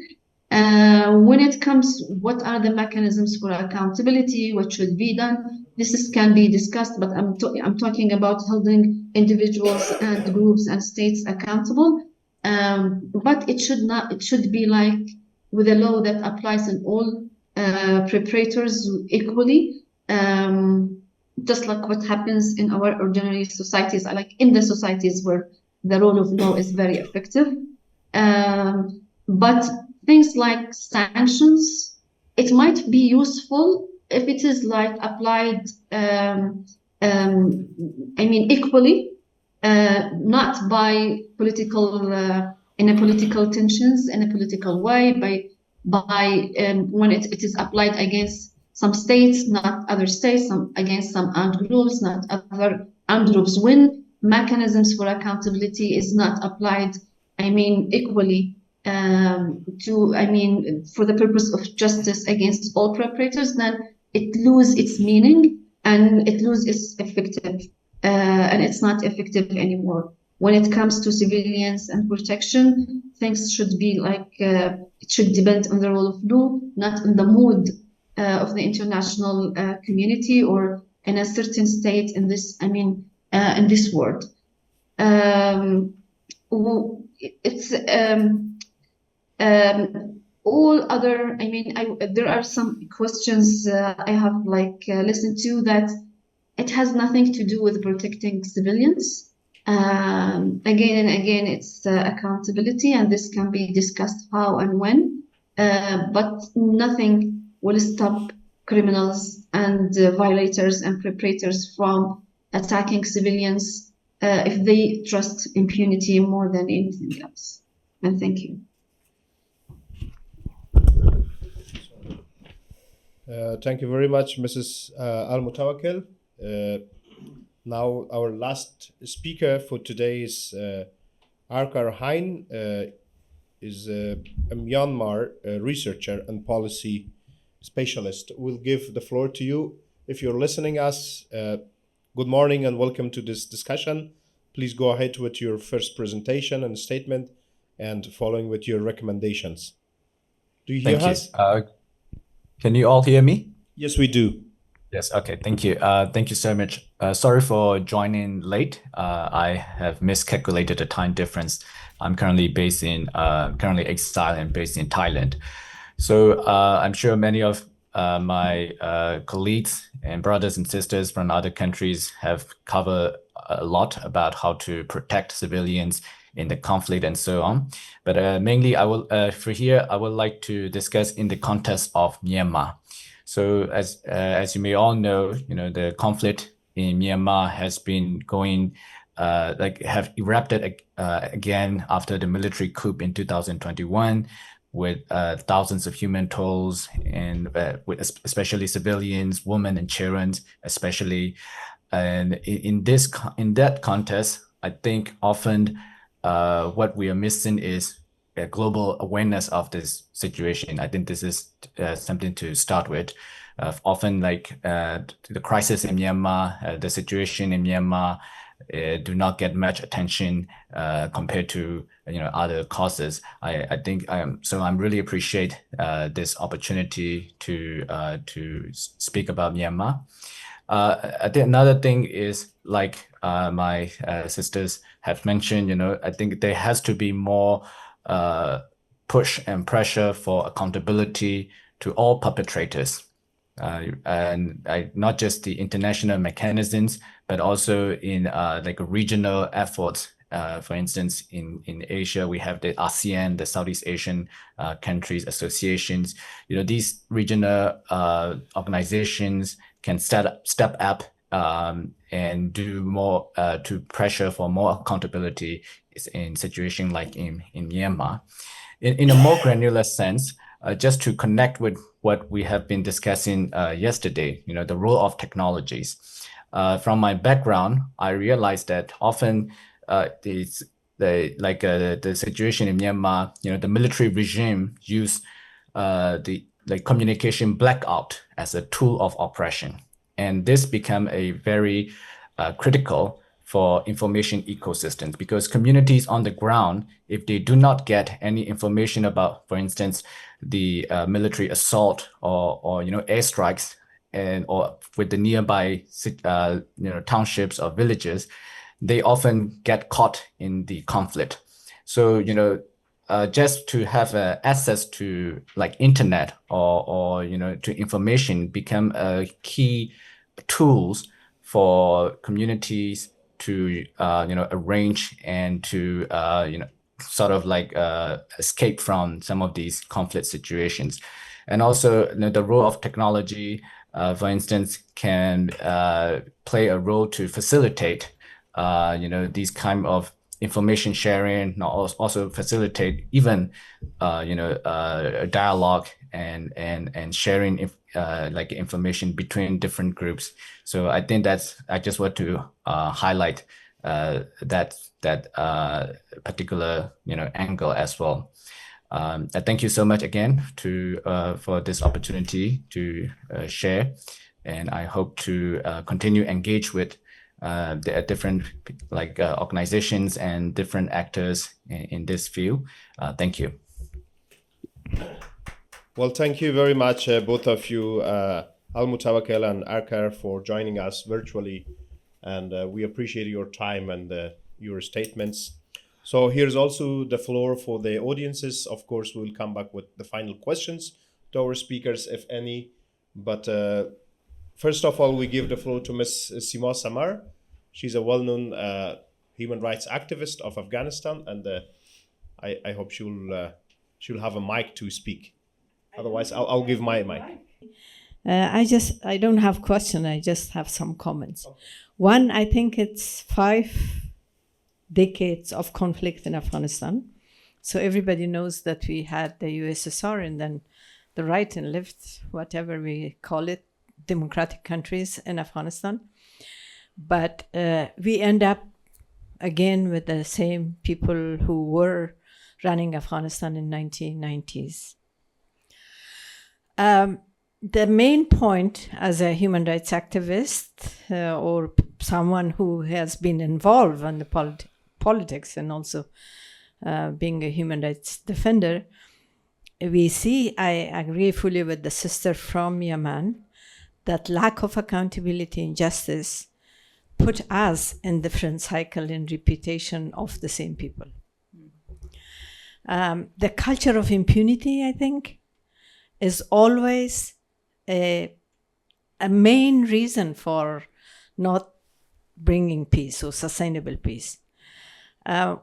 When it comes, what are the mechanisms for accountability? What should be done? This can be discussed, but I'm talking about holding individuals and groups and states accountable. But it should be like with a law that applies in all perpetrators equally. just like what happens in our ordinary societies, like in the societies where the rule of law is very effective. But things like sanctions, it might be useful if it is like applied, equally, not by political, in a political tensions, in a political way, by when it is applied against some states, not other states, against some armed groups, not other armed groups. When mechanisms for accountability is not applied, equally for the purpose of justice against all perpetrators, then it loses its meaning and it loses its effective, and it's not effective anymore. When it comes to civilians and protection, things should be like, it should depend on the rule of law, not on the mood of the international community or in a certain state in this, in this world. It's all other, there are some questions I have listened to that it has nothing to do with protecting civilians. Again and again, it's accountability, and this can be discussed how and when, but nothing will stop criminals and violators and perpetrators from attacking civilians if they trust impunity more than anything else. And thank you. Thank you very much, Mrs. Al-Mutawakkil. Now our last speaker for today is Arkar Hain, is a Myanmar researcher and policy specialist. We'll give the floor to you. If you're listening us, good morning and welcome to this discussion. Please go ahead with your first presentation and statement and following with your recommendations. Do you hear us? Can you all hear me? Yes, we do. Yes, okay, thank you. Thank you so much. Sorry for joining late. I have miscalculated the time difference. I'm currently currently exiled and based in Thailand. So I'm sure many of my colleagues and brothers and sisters from other countries have covered a lot about how to protect civilians in the conflict and so on. But mainly I would like to discuss in the context of Myanmar. So as you may all know, the conflict in Myanmar has been going, have erupted again after the military coup in 2021, with thousands of human tolls and with especially civilians, women and children, especially. And in that context, I think often what we are missing is a global awareness of this situation. I think this is something to start with. Often, the crisis in Myanmar, the situation in Myanmar, do not get much attention compared to other causes. I think I'm really appreciate this opportunity to speak about Myanmar. I think another thing is my sisters have mentioned. I think there has to be more push and pressure for accountability to all perpetrators, and not just the international mechanisms, but also in regional efforts. For instance, in Asia, we have the ASEAN, the Southeast Asian countries associations. These regional organizations can step up and do more to pressure for more accountability in situation like in Myanmar. In a more granular sense, just to connect with what we have been discussing yesterday, the role of technologies. From my background, I realized that often the situation in Myanmar, the military regime use the communication blackout as a tool of oppression. And this became a very critical for information ecosystems, because communities on the ground, if they do not get any information about, for instance, the military assault or airstrikes or with the nearby townships or villages, they often get caught in the conflict. So just to have access to internet or to information become a key tools for communities to arrange and to sort of like escape from some of these conflict situations. And also the role of technology, for instance, can play a role to facilitate these kind of information sharing, also facilitate even dialogue and sharing like information between different groups. So I think I just want to highlight that particular angle as well. I thank you so much again for this opportunity to share, and I hope to continue engage with the different organizations and different actors in this field. Thank you. Well, thank you very much, both of you, Al-Mutawakkil and Arkar, for joining us virtually. And we appreciate your time and your statements. So here's also the floor for the audiences. Of course, we'll come back with the final questions to our speakers, if any. But first of all, we give the floor to Ms. Sima Samar. She's a well-known human rights activist of Afghanistan, and I hope she'll have a mic to speak. Otherwise, I'll give my mic. I don't have question. I just have some comments. One, I think it's 5 decades of conflict in Afghanistan. So everybody knows that we had the USSR and then the right and left, whatever we call it, democratic countries in Afghanistan. But we end up again with the same people who were running Afghanistan in 1990s. The main point as a human rights activist or someone who has been involved in the politics and also being a human rights defender, we see, I agree fully with the sister from Yemen, that lack of accountability and justice put us in different cycle and reputation of the same people. The culture of impunity, I think, is always a main reason for not bringing peace or sustainable peace.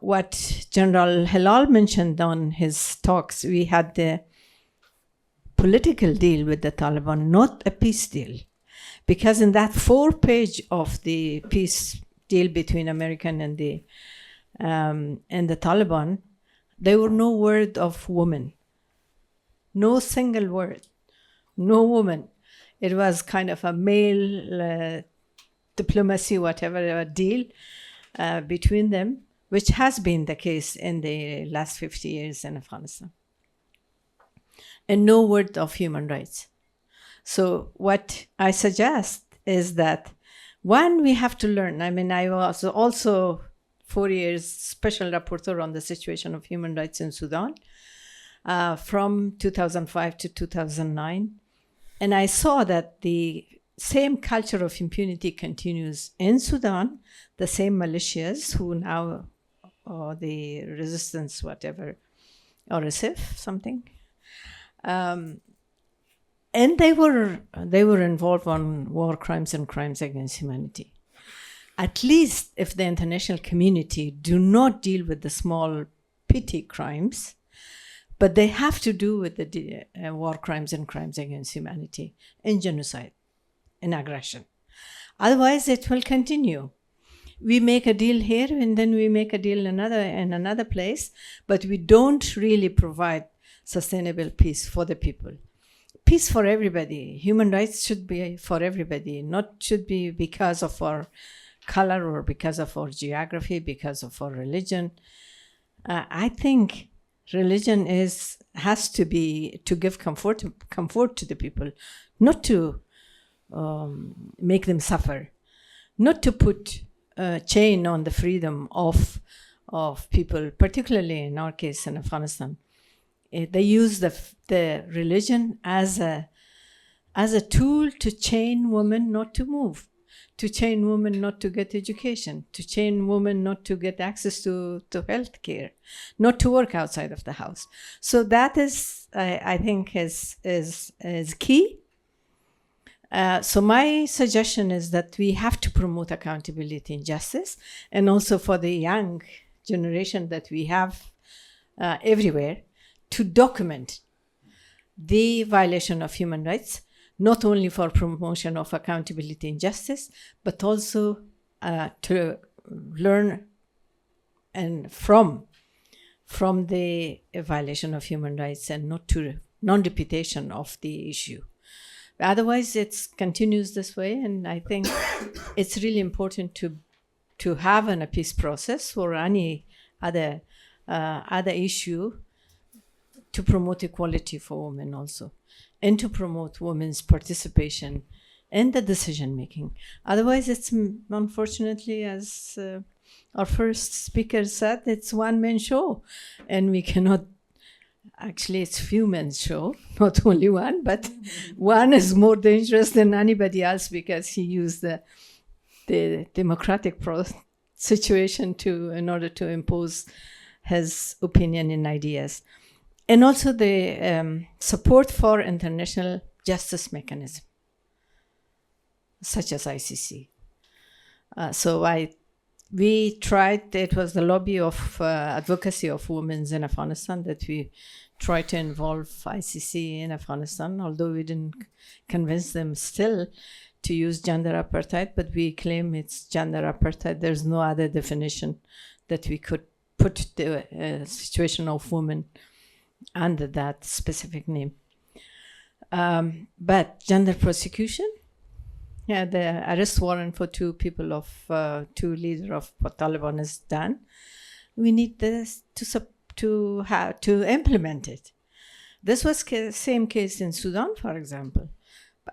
What General Hilal mentioned on his talks, we had the political deal with the Taliban, not a peace deal. Because in that 4-page of the peace deal between American and the Taliban, there were no word of women. No single word. No woman. It was kind of a male diplomacy, whatever, deal between them, which has been the case in the last 50 years in Afghanistan. And no word of human rights. So what I suggest is that, one, we have to learn. I mean, I was also 4 years special rapporteur on the situation of human rights in Sudan from 2005 to 2009. And I saw that the same culture of impunity continues in Sudan, the same militias who now, or the resistance, whatever, or RSF, something. And they were involved on war crimes and crimes against humanity. At least if the international community do not deal with the small petty crimes, but they have to do with the war crimes and crimes against humanity and genocide and aggression. Otherwise, it will continue. We make a deal here and then we make a deal in another place, but we don't really provide sustainable peace for the people. Peace for everybody. Human rights should be for everybody, not should be because of our color or because of our geography, because of our religion. I think religion has to be to give comfort to the people, not to make them suffer, not to put a chain on the freedom of people, particularly in our case in Afghanistan. They use the religion as a tool to chain women not to move, to chain women not to get education, to chain women not to get access to health care, not to work outside of the house. So that is, I think, is key. So my suggestion is that we have to promote accountability and justice, and also for the young generation that we have everywhere, to document the violation of human rights, not only for promotion of accountability and justice, but also to learn and from the violation of human rights, and not to non-repetition of the issue. Otherwise, it continues this way, and I think it's really important to have a peace process or any other issue, to promote equality for women also, and to promote women's participation in the decision making. Otherwise, it's unfortunately, as our first speaker said, it's one-man show, and we cannot. Actually, it's few men's show, not only one, but one is more dangerous than anybody else because he used the democratic situation in order to impose his opinion and ideas. And also the support for international justice mechanism, such as ICC. We tried, it was the lobby of advocacy of women in Afghanistan that we tried to involve ICC in Afghanistan, although we didn't convince them still to use gender apartheid, but we claim it's gender apartheid. There's no other definition that we could put the situation of women under that specific name. But gender prosecution, the arrest warrant for two leaders of Taliban is done. We need this to implement it. This was same case in Sudan, for example.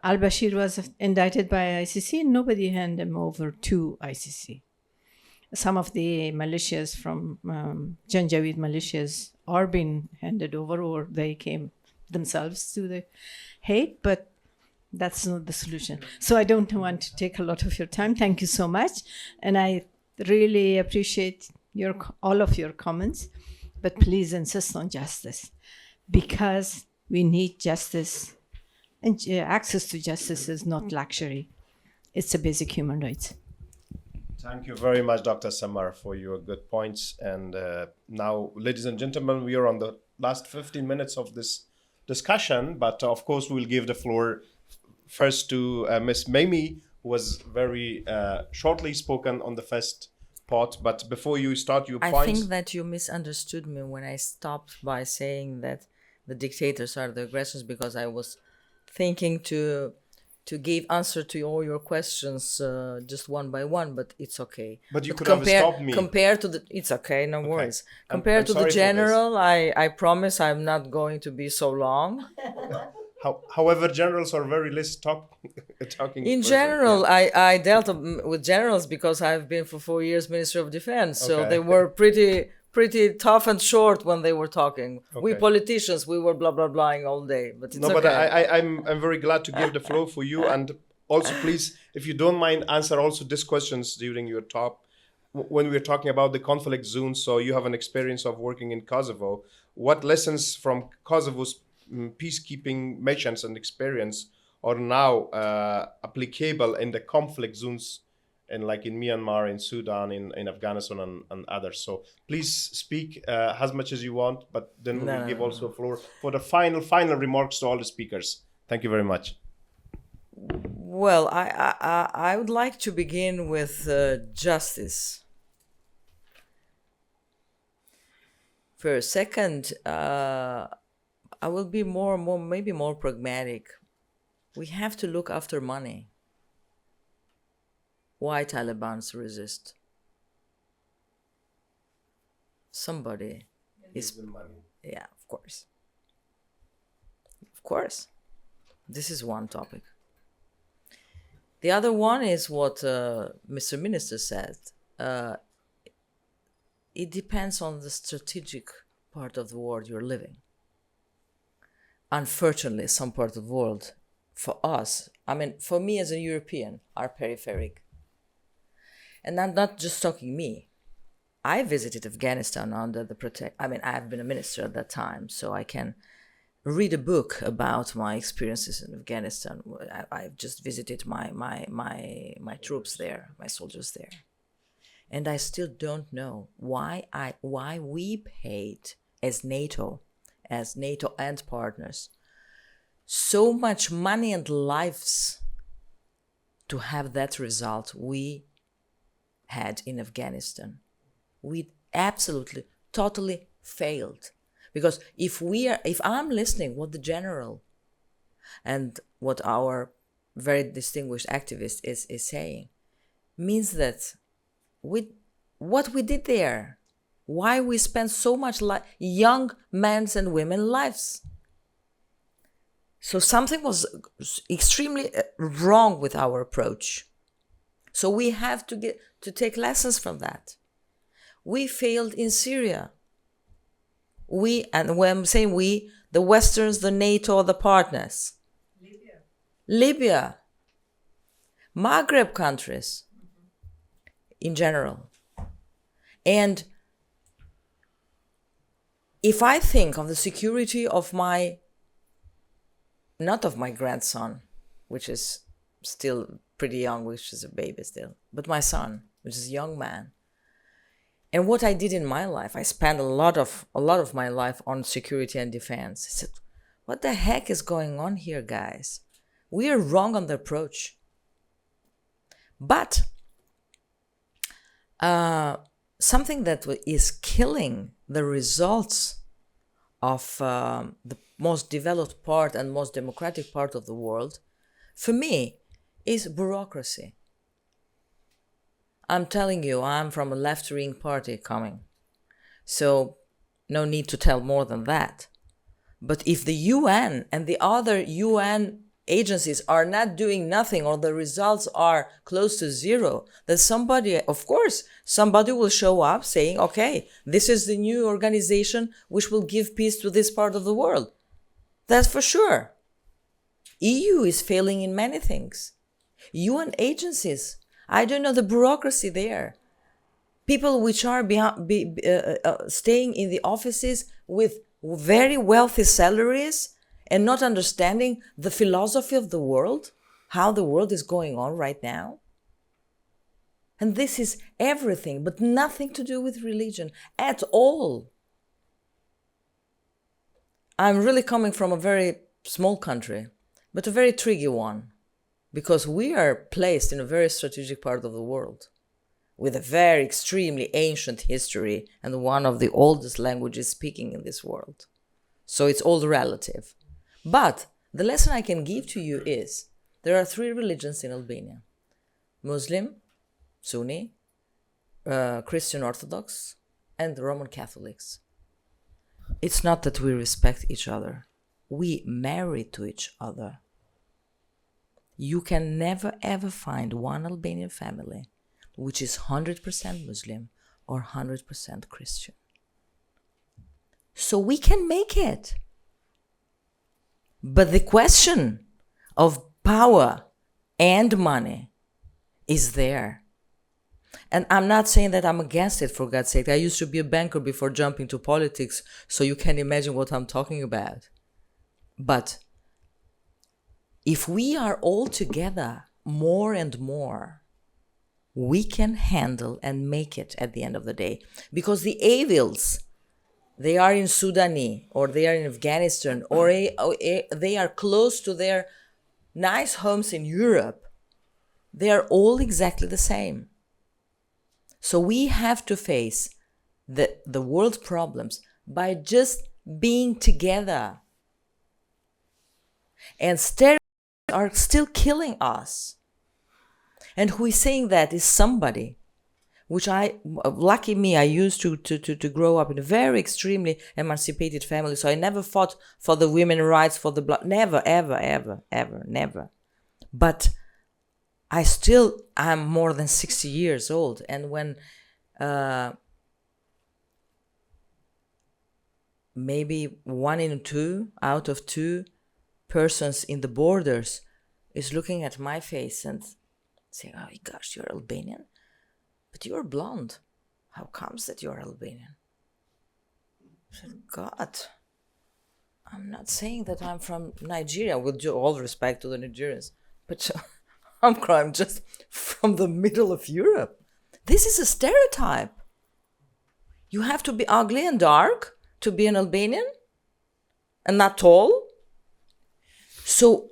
Al-Bashir was indicted by ICC, and nobody handed him over to ICC. Some of the militias from Janjaweed militias are being handed over, or they came themselves to the Hague, but that's not the solution. So I don't want to take a lot of your time. Thank you so much. And I really appreciate all of your comments, but please insist on justice, because we need justice, and access to justice is not luxury. It's a basic human right. Thank you very much, Dr. Samar, for your good points. And now, ladies and gentlemen, we are on the last 15 minutes of this discussion, but of course we'll give the floor first to Ms. Mimi, who was very shortly spoken on the first part. But before you start your points... I think that you misunderstood me when I stopped by saying that the dictators are the aggressors, because I was thinking to give answer to all your questions just one by one, but it's okay. But you could have stopped me. Compared to it's okay, no worries. Compared to the general, I promise I'm not going to be so long. However, generals are very less talking. In general, yeah. I dealt with generals because I've been for 4 years Minister of Defense, so they were pretty tough and short when they were talking. Okay. We politicians, we were blah blah blahing all day, but it's okay. But I'm very glad to give the floor for you, and also please, if you don't mind, answer also these questions during your talk. When we're talking about the conflict zones, so you have an experience of working in Kosovo. What lessons from Kosovo's peacekeeping missions and experience are now applicable in the conflict zones, in Myanmar, in Sudan, in Afghanistan, and others? So please speak as much as you want, but then we'll give also a floor for the final remarks to all the speakers. Thank you very much. Well, I would like to begin with justice. For a second, I will be maybe more pragmatic. We have to look after money. Why Taliban's resist? Somebody is money. Yeah, of course. Of course. This is one topic. The other one is what Mr. Minister said. It depends on the strategic part of the world you're living. Unfortunately, some part of the world, for us, for me as a European, are peripheric. And I'm not just talking me. I visited Afghanistan under the I've been a minister at that time, so I can read a book about my experiences in Afghanistan. I've just visited my troops there, my soldiers there, and I still don't know why we paid as NATO and partners so much money and lives to have that result we had in Afghanistan. We absolutely, totally failed. Because if I'm listening what the general and what our very distinguished activist is saying, means that what we did there, why we spent so much young men's and women's lives. So something was extremely wrong with our approach. So we have to take lessons from that. We failed in Syria. And when I'm saying we, the Westerns, the NATO, the partners. Libya. Maghreb countries in general. And if I think of the security of not of my grandson, which is still pretty young, which is a baby still, but my son, which is a young man, and what I did in my life, I spent a lot of my life on security and defense. I said, what the heck is going on here, guys? We are wrong on the approach. But something that is killing the results of the most developed part and most democratic part of the world, for me, is bureaucracy. I'm telling you, I'm from a left-wing party coming. So no need to tell more than that. But if the UN and the other UN agencies are not doing nothing, or the results are close to zero, then somebody will show up saying, okay, this is the new organization which will give peace to this part of the world. That's for sure. EU is failing in many things. UN agencies, I don't know the bureaucracy there. People which are staying in the offices with very wealthy salaries and not understanding the philosophy of the world, how the world is going on right now. And this is everything, but nothing to do with religion at all. I'm really coming from a very small country, but a very tricky one, because we are placed in a very strategic part of the world with a very extremely ancient history and one of the oldest languages speaking in this world. So it's all relative. But the lesson I can give to you is there are 3 religions in Albania: Muslim, Sunni, Christian Orthodox, and Roman Catholics. It's not that we respect each other. We marry to each other. You can never ever find one Albanian family which is 100% Muslim or 100% Christian. So we can make it. But the question of power and money is there. And I'm not saying that I'm against it, for God's sake. I used to be a banker before jumping to politics, so you can imagine what I'm talking about. But if we are all together more and more, we can handle and make it at the end of the day. Because the evils, they are in Sudan, or they are in Afghanistan, or they are close to their nice homes in Europe. They are all exactly the same. So we have to face the world problems by just being together. And stereotypes are still killing us. And who is saying that is somebody, which lucky me, I used to grow up in a very extremely emancipated family. So I never fought for the women's rights, for the blood, never, ever, ever, ever, never. But I'm more than 60 years old. And when maybe 1 out of 2 persons in the borders is looking at my face and saying, oh gosh, you're Albanian, but you're blonde. How comes that you're Albanian? I said, God, I'm not saying that I'm from Nigeria, with all respect to the Nigerians, but I'm just from the middle of Europe. This is a stereotype. You have to be ugly and dark to be an Albanian and not tall. So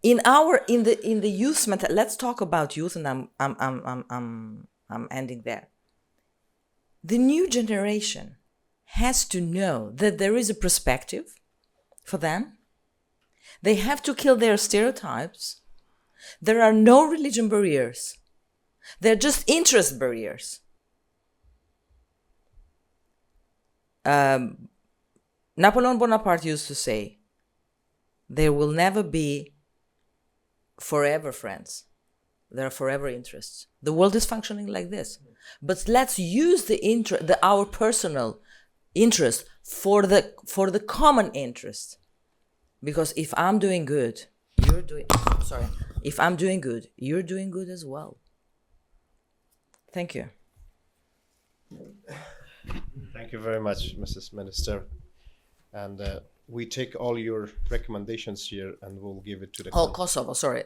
in the youth mentality, let's talk about youth, and I'm ending there. The new generation has to know that there is a perspective for them. They have to kill their stereotypes. There are no religion barriers. They're just interest barriers. Napoleon Bonaparte used to say, there will never be forever friends. There are forever interests. The world is functioning like this. But let's use our personal interest for the common interest. Because if I'm doing good, if I'm doing good, you're doing good as well. Thank you. Thank you very much, Mrs. Minister. And we take all your recommendations here and we'll give it to the Kosovo. Sorry.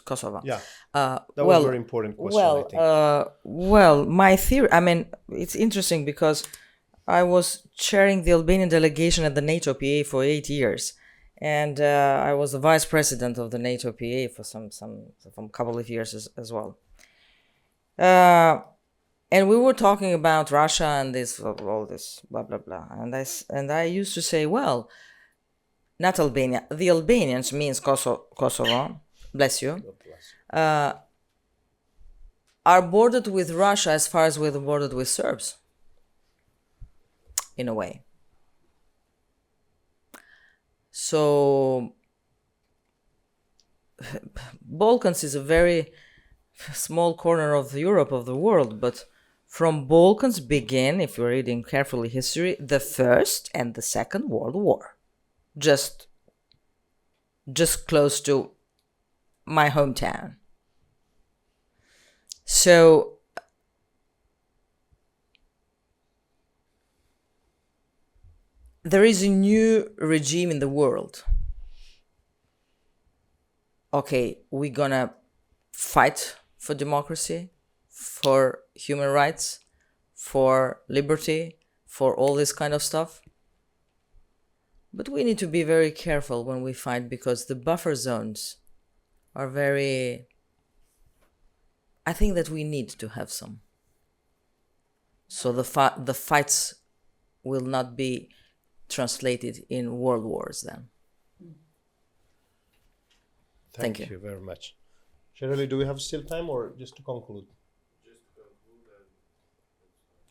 Kosovo. Yeah. That was a very important question, I think. Well, my theory, I mean, it's interesting because I was chairing the Albanian delegation at the NATO PA for 8 years. And I was the vice president of the NATO PA for some couple of years as well. And we were talking about Russia and all this blah blah blah, and I used to say, well, not Albania. The Albanians means Kosovo. Bless you. Are bordered with Russia as far as we're bordered with Serbs. In a way. So Balkans is a very small corner of Europe, of the world, but from Balkans begin, if you're reading carefully history, the First and the Second World War. Just close to my hometown. So there is a new regime in the world. Okay, we're gonna fight for democracy, for human rights, for liberty, for all this kind of stuff. But we need to be very careful when we fight, because the buffer zones are very... I think that we need to have some. So the fights will not be translated in world wars then. Thank you very much. Shirley, do we have still time or just to conclude?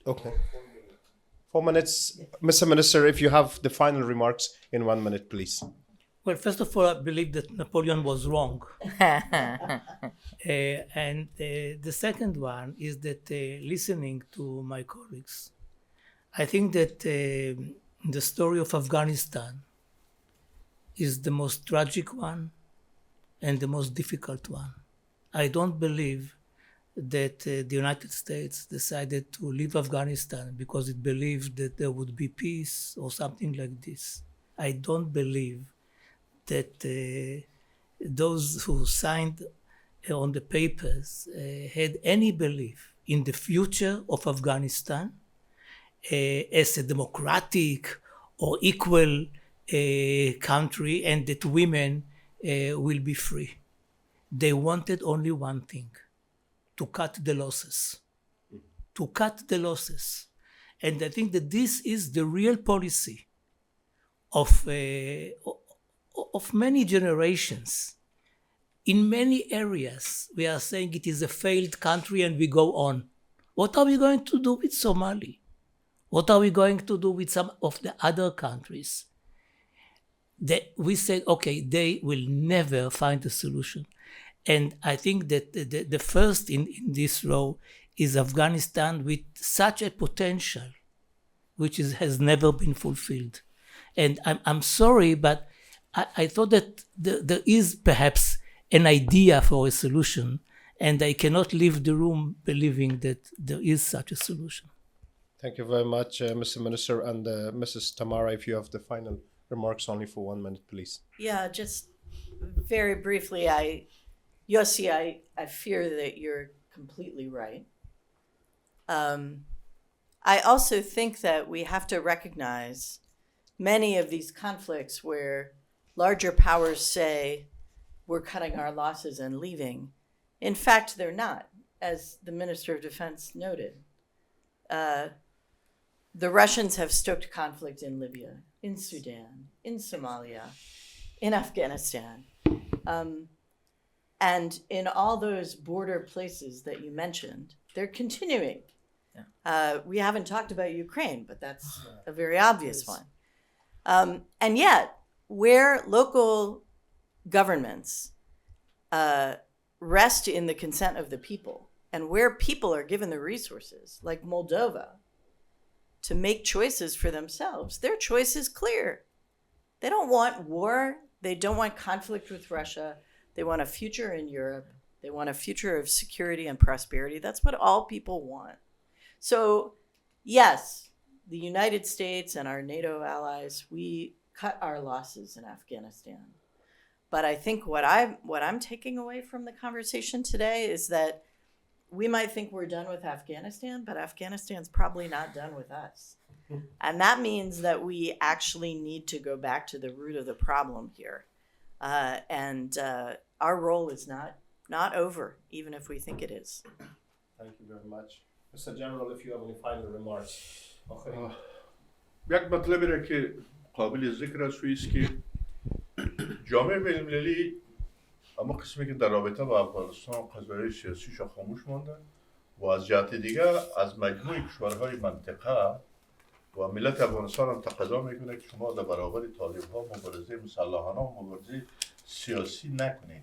Okay. 4 minutes. Mr. Minister, if you have the final remarks in 1 minute, please. Well, first of all, I believe that Napoleon was wrong. And the second one is that listening to my colleagues, I think that the story of Afghanistan is the most tragic one and the most difficult one. I don't believe that the United States decided to leave Afghanistan because it believed that there would be peace or something like this. I don't believe that those who signed on the papers had any belief in the future of Afghanistan as a democratic or equal country, and that women will be free. They wanted only one thing: to cut the losses. To cut the losses. And I think that this is the real policy of many generations. In many areas, we are saying it is a failed country and we go on. What are we going to do with Somali? What are we going to do with some of the other countries? We said, okay, they will never find a solution. And I think that the first in this row is Afghanistan, with such a potential, which has never been fulfilled. And I'm sorry, but I thought that there is perhaps an idea for a solution, and I cannot leave the room believing that there is such a solution. Thank you very much, Mr. Minister. And Mrs. Tamara, if you have the final remarks, only for 1 minute, please. Yeah, just very briefly, Yossi, I fear that you're completely right. I also think that we have to recognize many of these conflicts where larger powers say we're cutting our losses and leaving. In fact, they're not, as the Minister of Defense noted. The Russians have stoked conflict in Libya, in Sudan, in Somalia, in Afghanistan. And in all those border places that you mentioned, they're continuing. Yeah. We haven't talked about Ukraine, but that's a very obvious one. And yet, where local governments rest in the consent of the people, and where people are given the resources, like Moldova, to make choices for themselves, their choice is clear. They don't want war. They don't want conflict with Russia. They want a future in Europe. They want a future of security and prosperity. That's what all people want. So, yes, the United States and our NATO allies, we cut our losses in Afghanistan. But I think what I'm taking away from the conversation today is that we might think we're done with Afghanistan, but Afghanistan's probably not done with us. And that means that we actually need to go back to the root of the problem here. And our role is not over, even if we think it is. Thank you very much. Mr. General, if you have any final remarks. یک مطلبی را که قابل ذکر است است که جامعه بین‌المللی اما قسمی که در رابطه با افغانستان قضایای سیاسیش خاموش مانده و از جهت دیگه از مجموع کشورهای منطقه و ملت افغانستان هم تقاضا میکنه که شما در برابر طالب‌ها مبارزه مسلحانه و مبارزه سیاسی نکنید.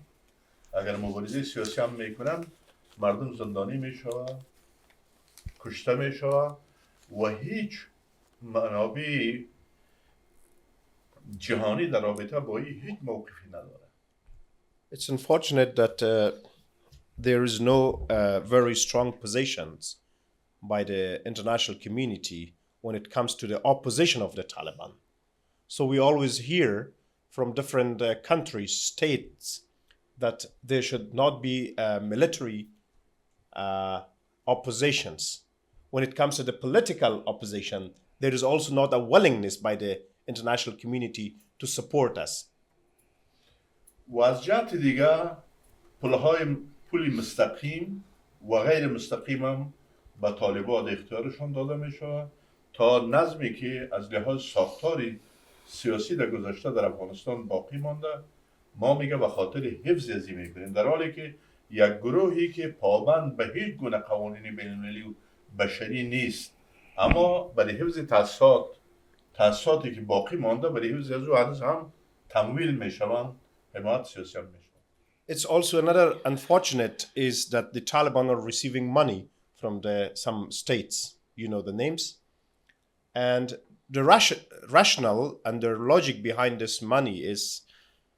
اگر مبارزه سیاسی هم میکنن مردم زندانی میشوند، کشته میشوند و هیچ منابع جهانی در رابطه با این هیچ موقفی نداره. It's unfortunate that there is no very strong positions by the international community when it comes to the opposition of the Taliban. So we always hear from different countries, states, that there should not be military oppositions. When it comes to the political opposition, there is also not a willingness by the international community to support us. و از جهت دیگه پول مستقیم و غیر مستقیم هم به طالبان اختیارشان داده می شود تا نظمی که از لحاظ ساختاری سیاسی در گذشته در افغانستان باقی مانده ما میگه به خاطر حفظ ازی میکنیم، در حالی که یک گروهی که پابند به هیچ گونه قوانین بین‌المللی و بشری نیست اما برای حفظ تأسیساتی که باقی مانده برای حفظ از او هنوز هم تمویل میشوند، حمایت سیاسی هم میشوند. It's also another unfortunate is that the Taliban are receiving money from some states, you know the names, and the rationale and their logic behind this money is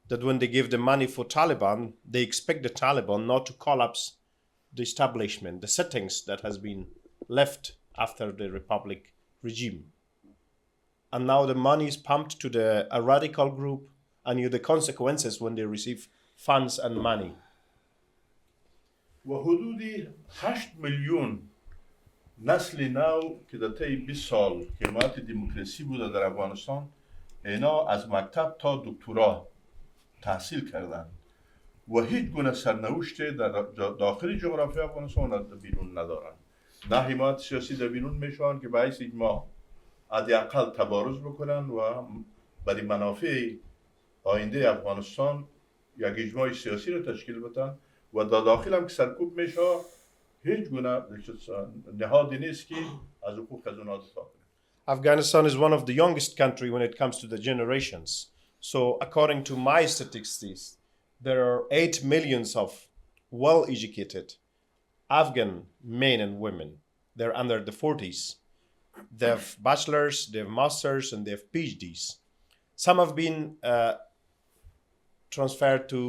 that when they give the money for Taliban, they expect the Taliban not to collapse the establishment, the settings that has been left after the Republic regime. And now the money is pumped to a radical group, and the consequences when they receive funds and money. و حدودی 8 میلیون نسل نو که در طی 20 سال که حمایت دموکراسی بوده در افغانستان اینا از مکتب تا دکترا تحصیل کردن و هیچ گونه سرنوشت در داخل جغرافی افغانستان در بیرون ندارن. نه حمایت سیاسی در بیرون میشوند که باعث اجماع حداقل تبارز بکنن و برای منافع آینده افغانستان یک اجماع سیاسی رو تشکیل بدن و در داخل هم که سرکوب میشه هیچ گونه نهادی نیست که از حقوق از اونها دفاع کنه. Afghanistan is one of the youngest country when it comes to the generations. So according to my statistics, there are 8 millions of well-educated Afghan men and women. They're under the 40s. They have bachelors, they have masters, and they have PhDs. Some have been transferred to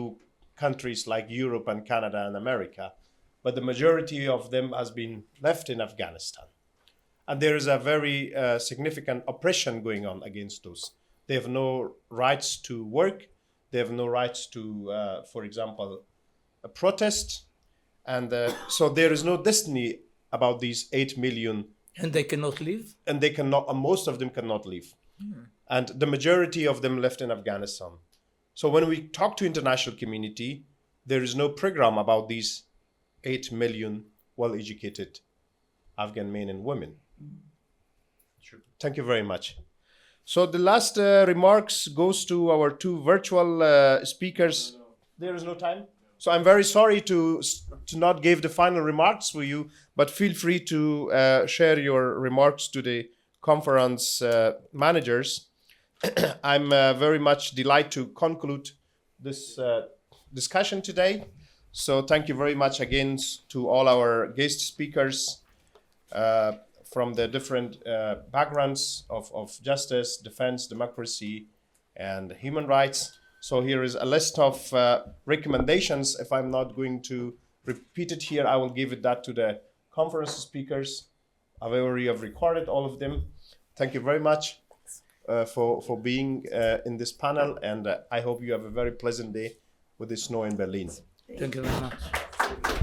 countries like Europe and Canada and America, but the majority of them has been left in Afghanistan. And there is a very significant oppression going on against those. They have no rights to work. They have no rights to, for example, protest. And so there is no destiny about these 8 million. And they cannot leave? And they cannot, most of them cannot leave. And the majority of them left in Afghanistan. So when we talk to international community, there is no program about these 8 million well-educated Afghan men and women. Sure. Thank you very much. So the last remarks goes to our two virtual speakers. There is no time. So I'm very sorry to not give the final remarks for you, but feel free to share your remarks to the conference managers. I'm very much delighted to conclude this discussion today. So thank you very much again to all our guest speakers from the different backgrounds of justice, defense, democracy, and human rights. So here is a list of recommendations. If I'm not going to repeat it here, I will give that to the conference speakers. I've already recorded all of them. Thank you very much for being in this panel, and I hope you have a very pleasant day with the snow in Berlin. Thank you very much.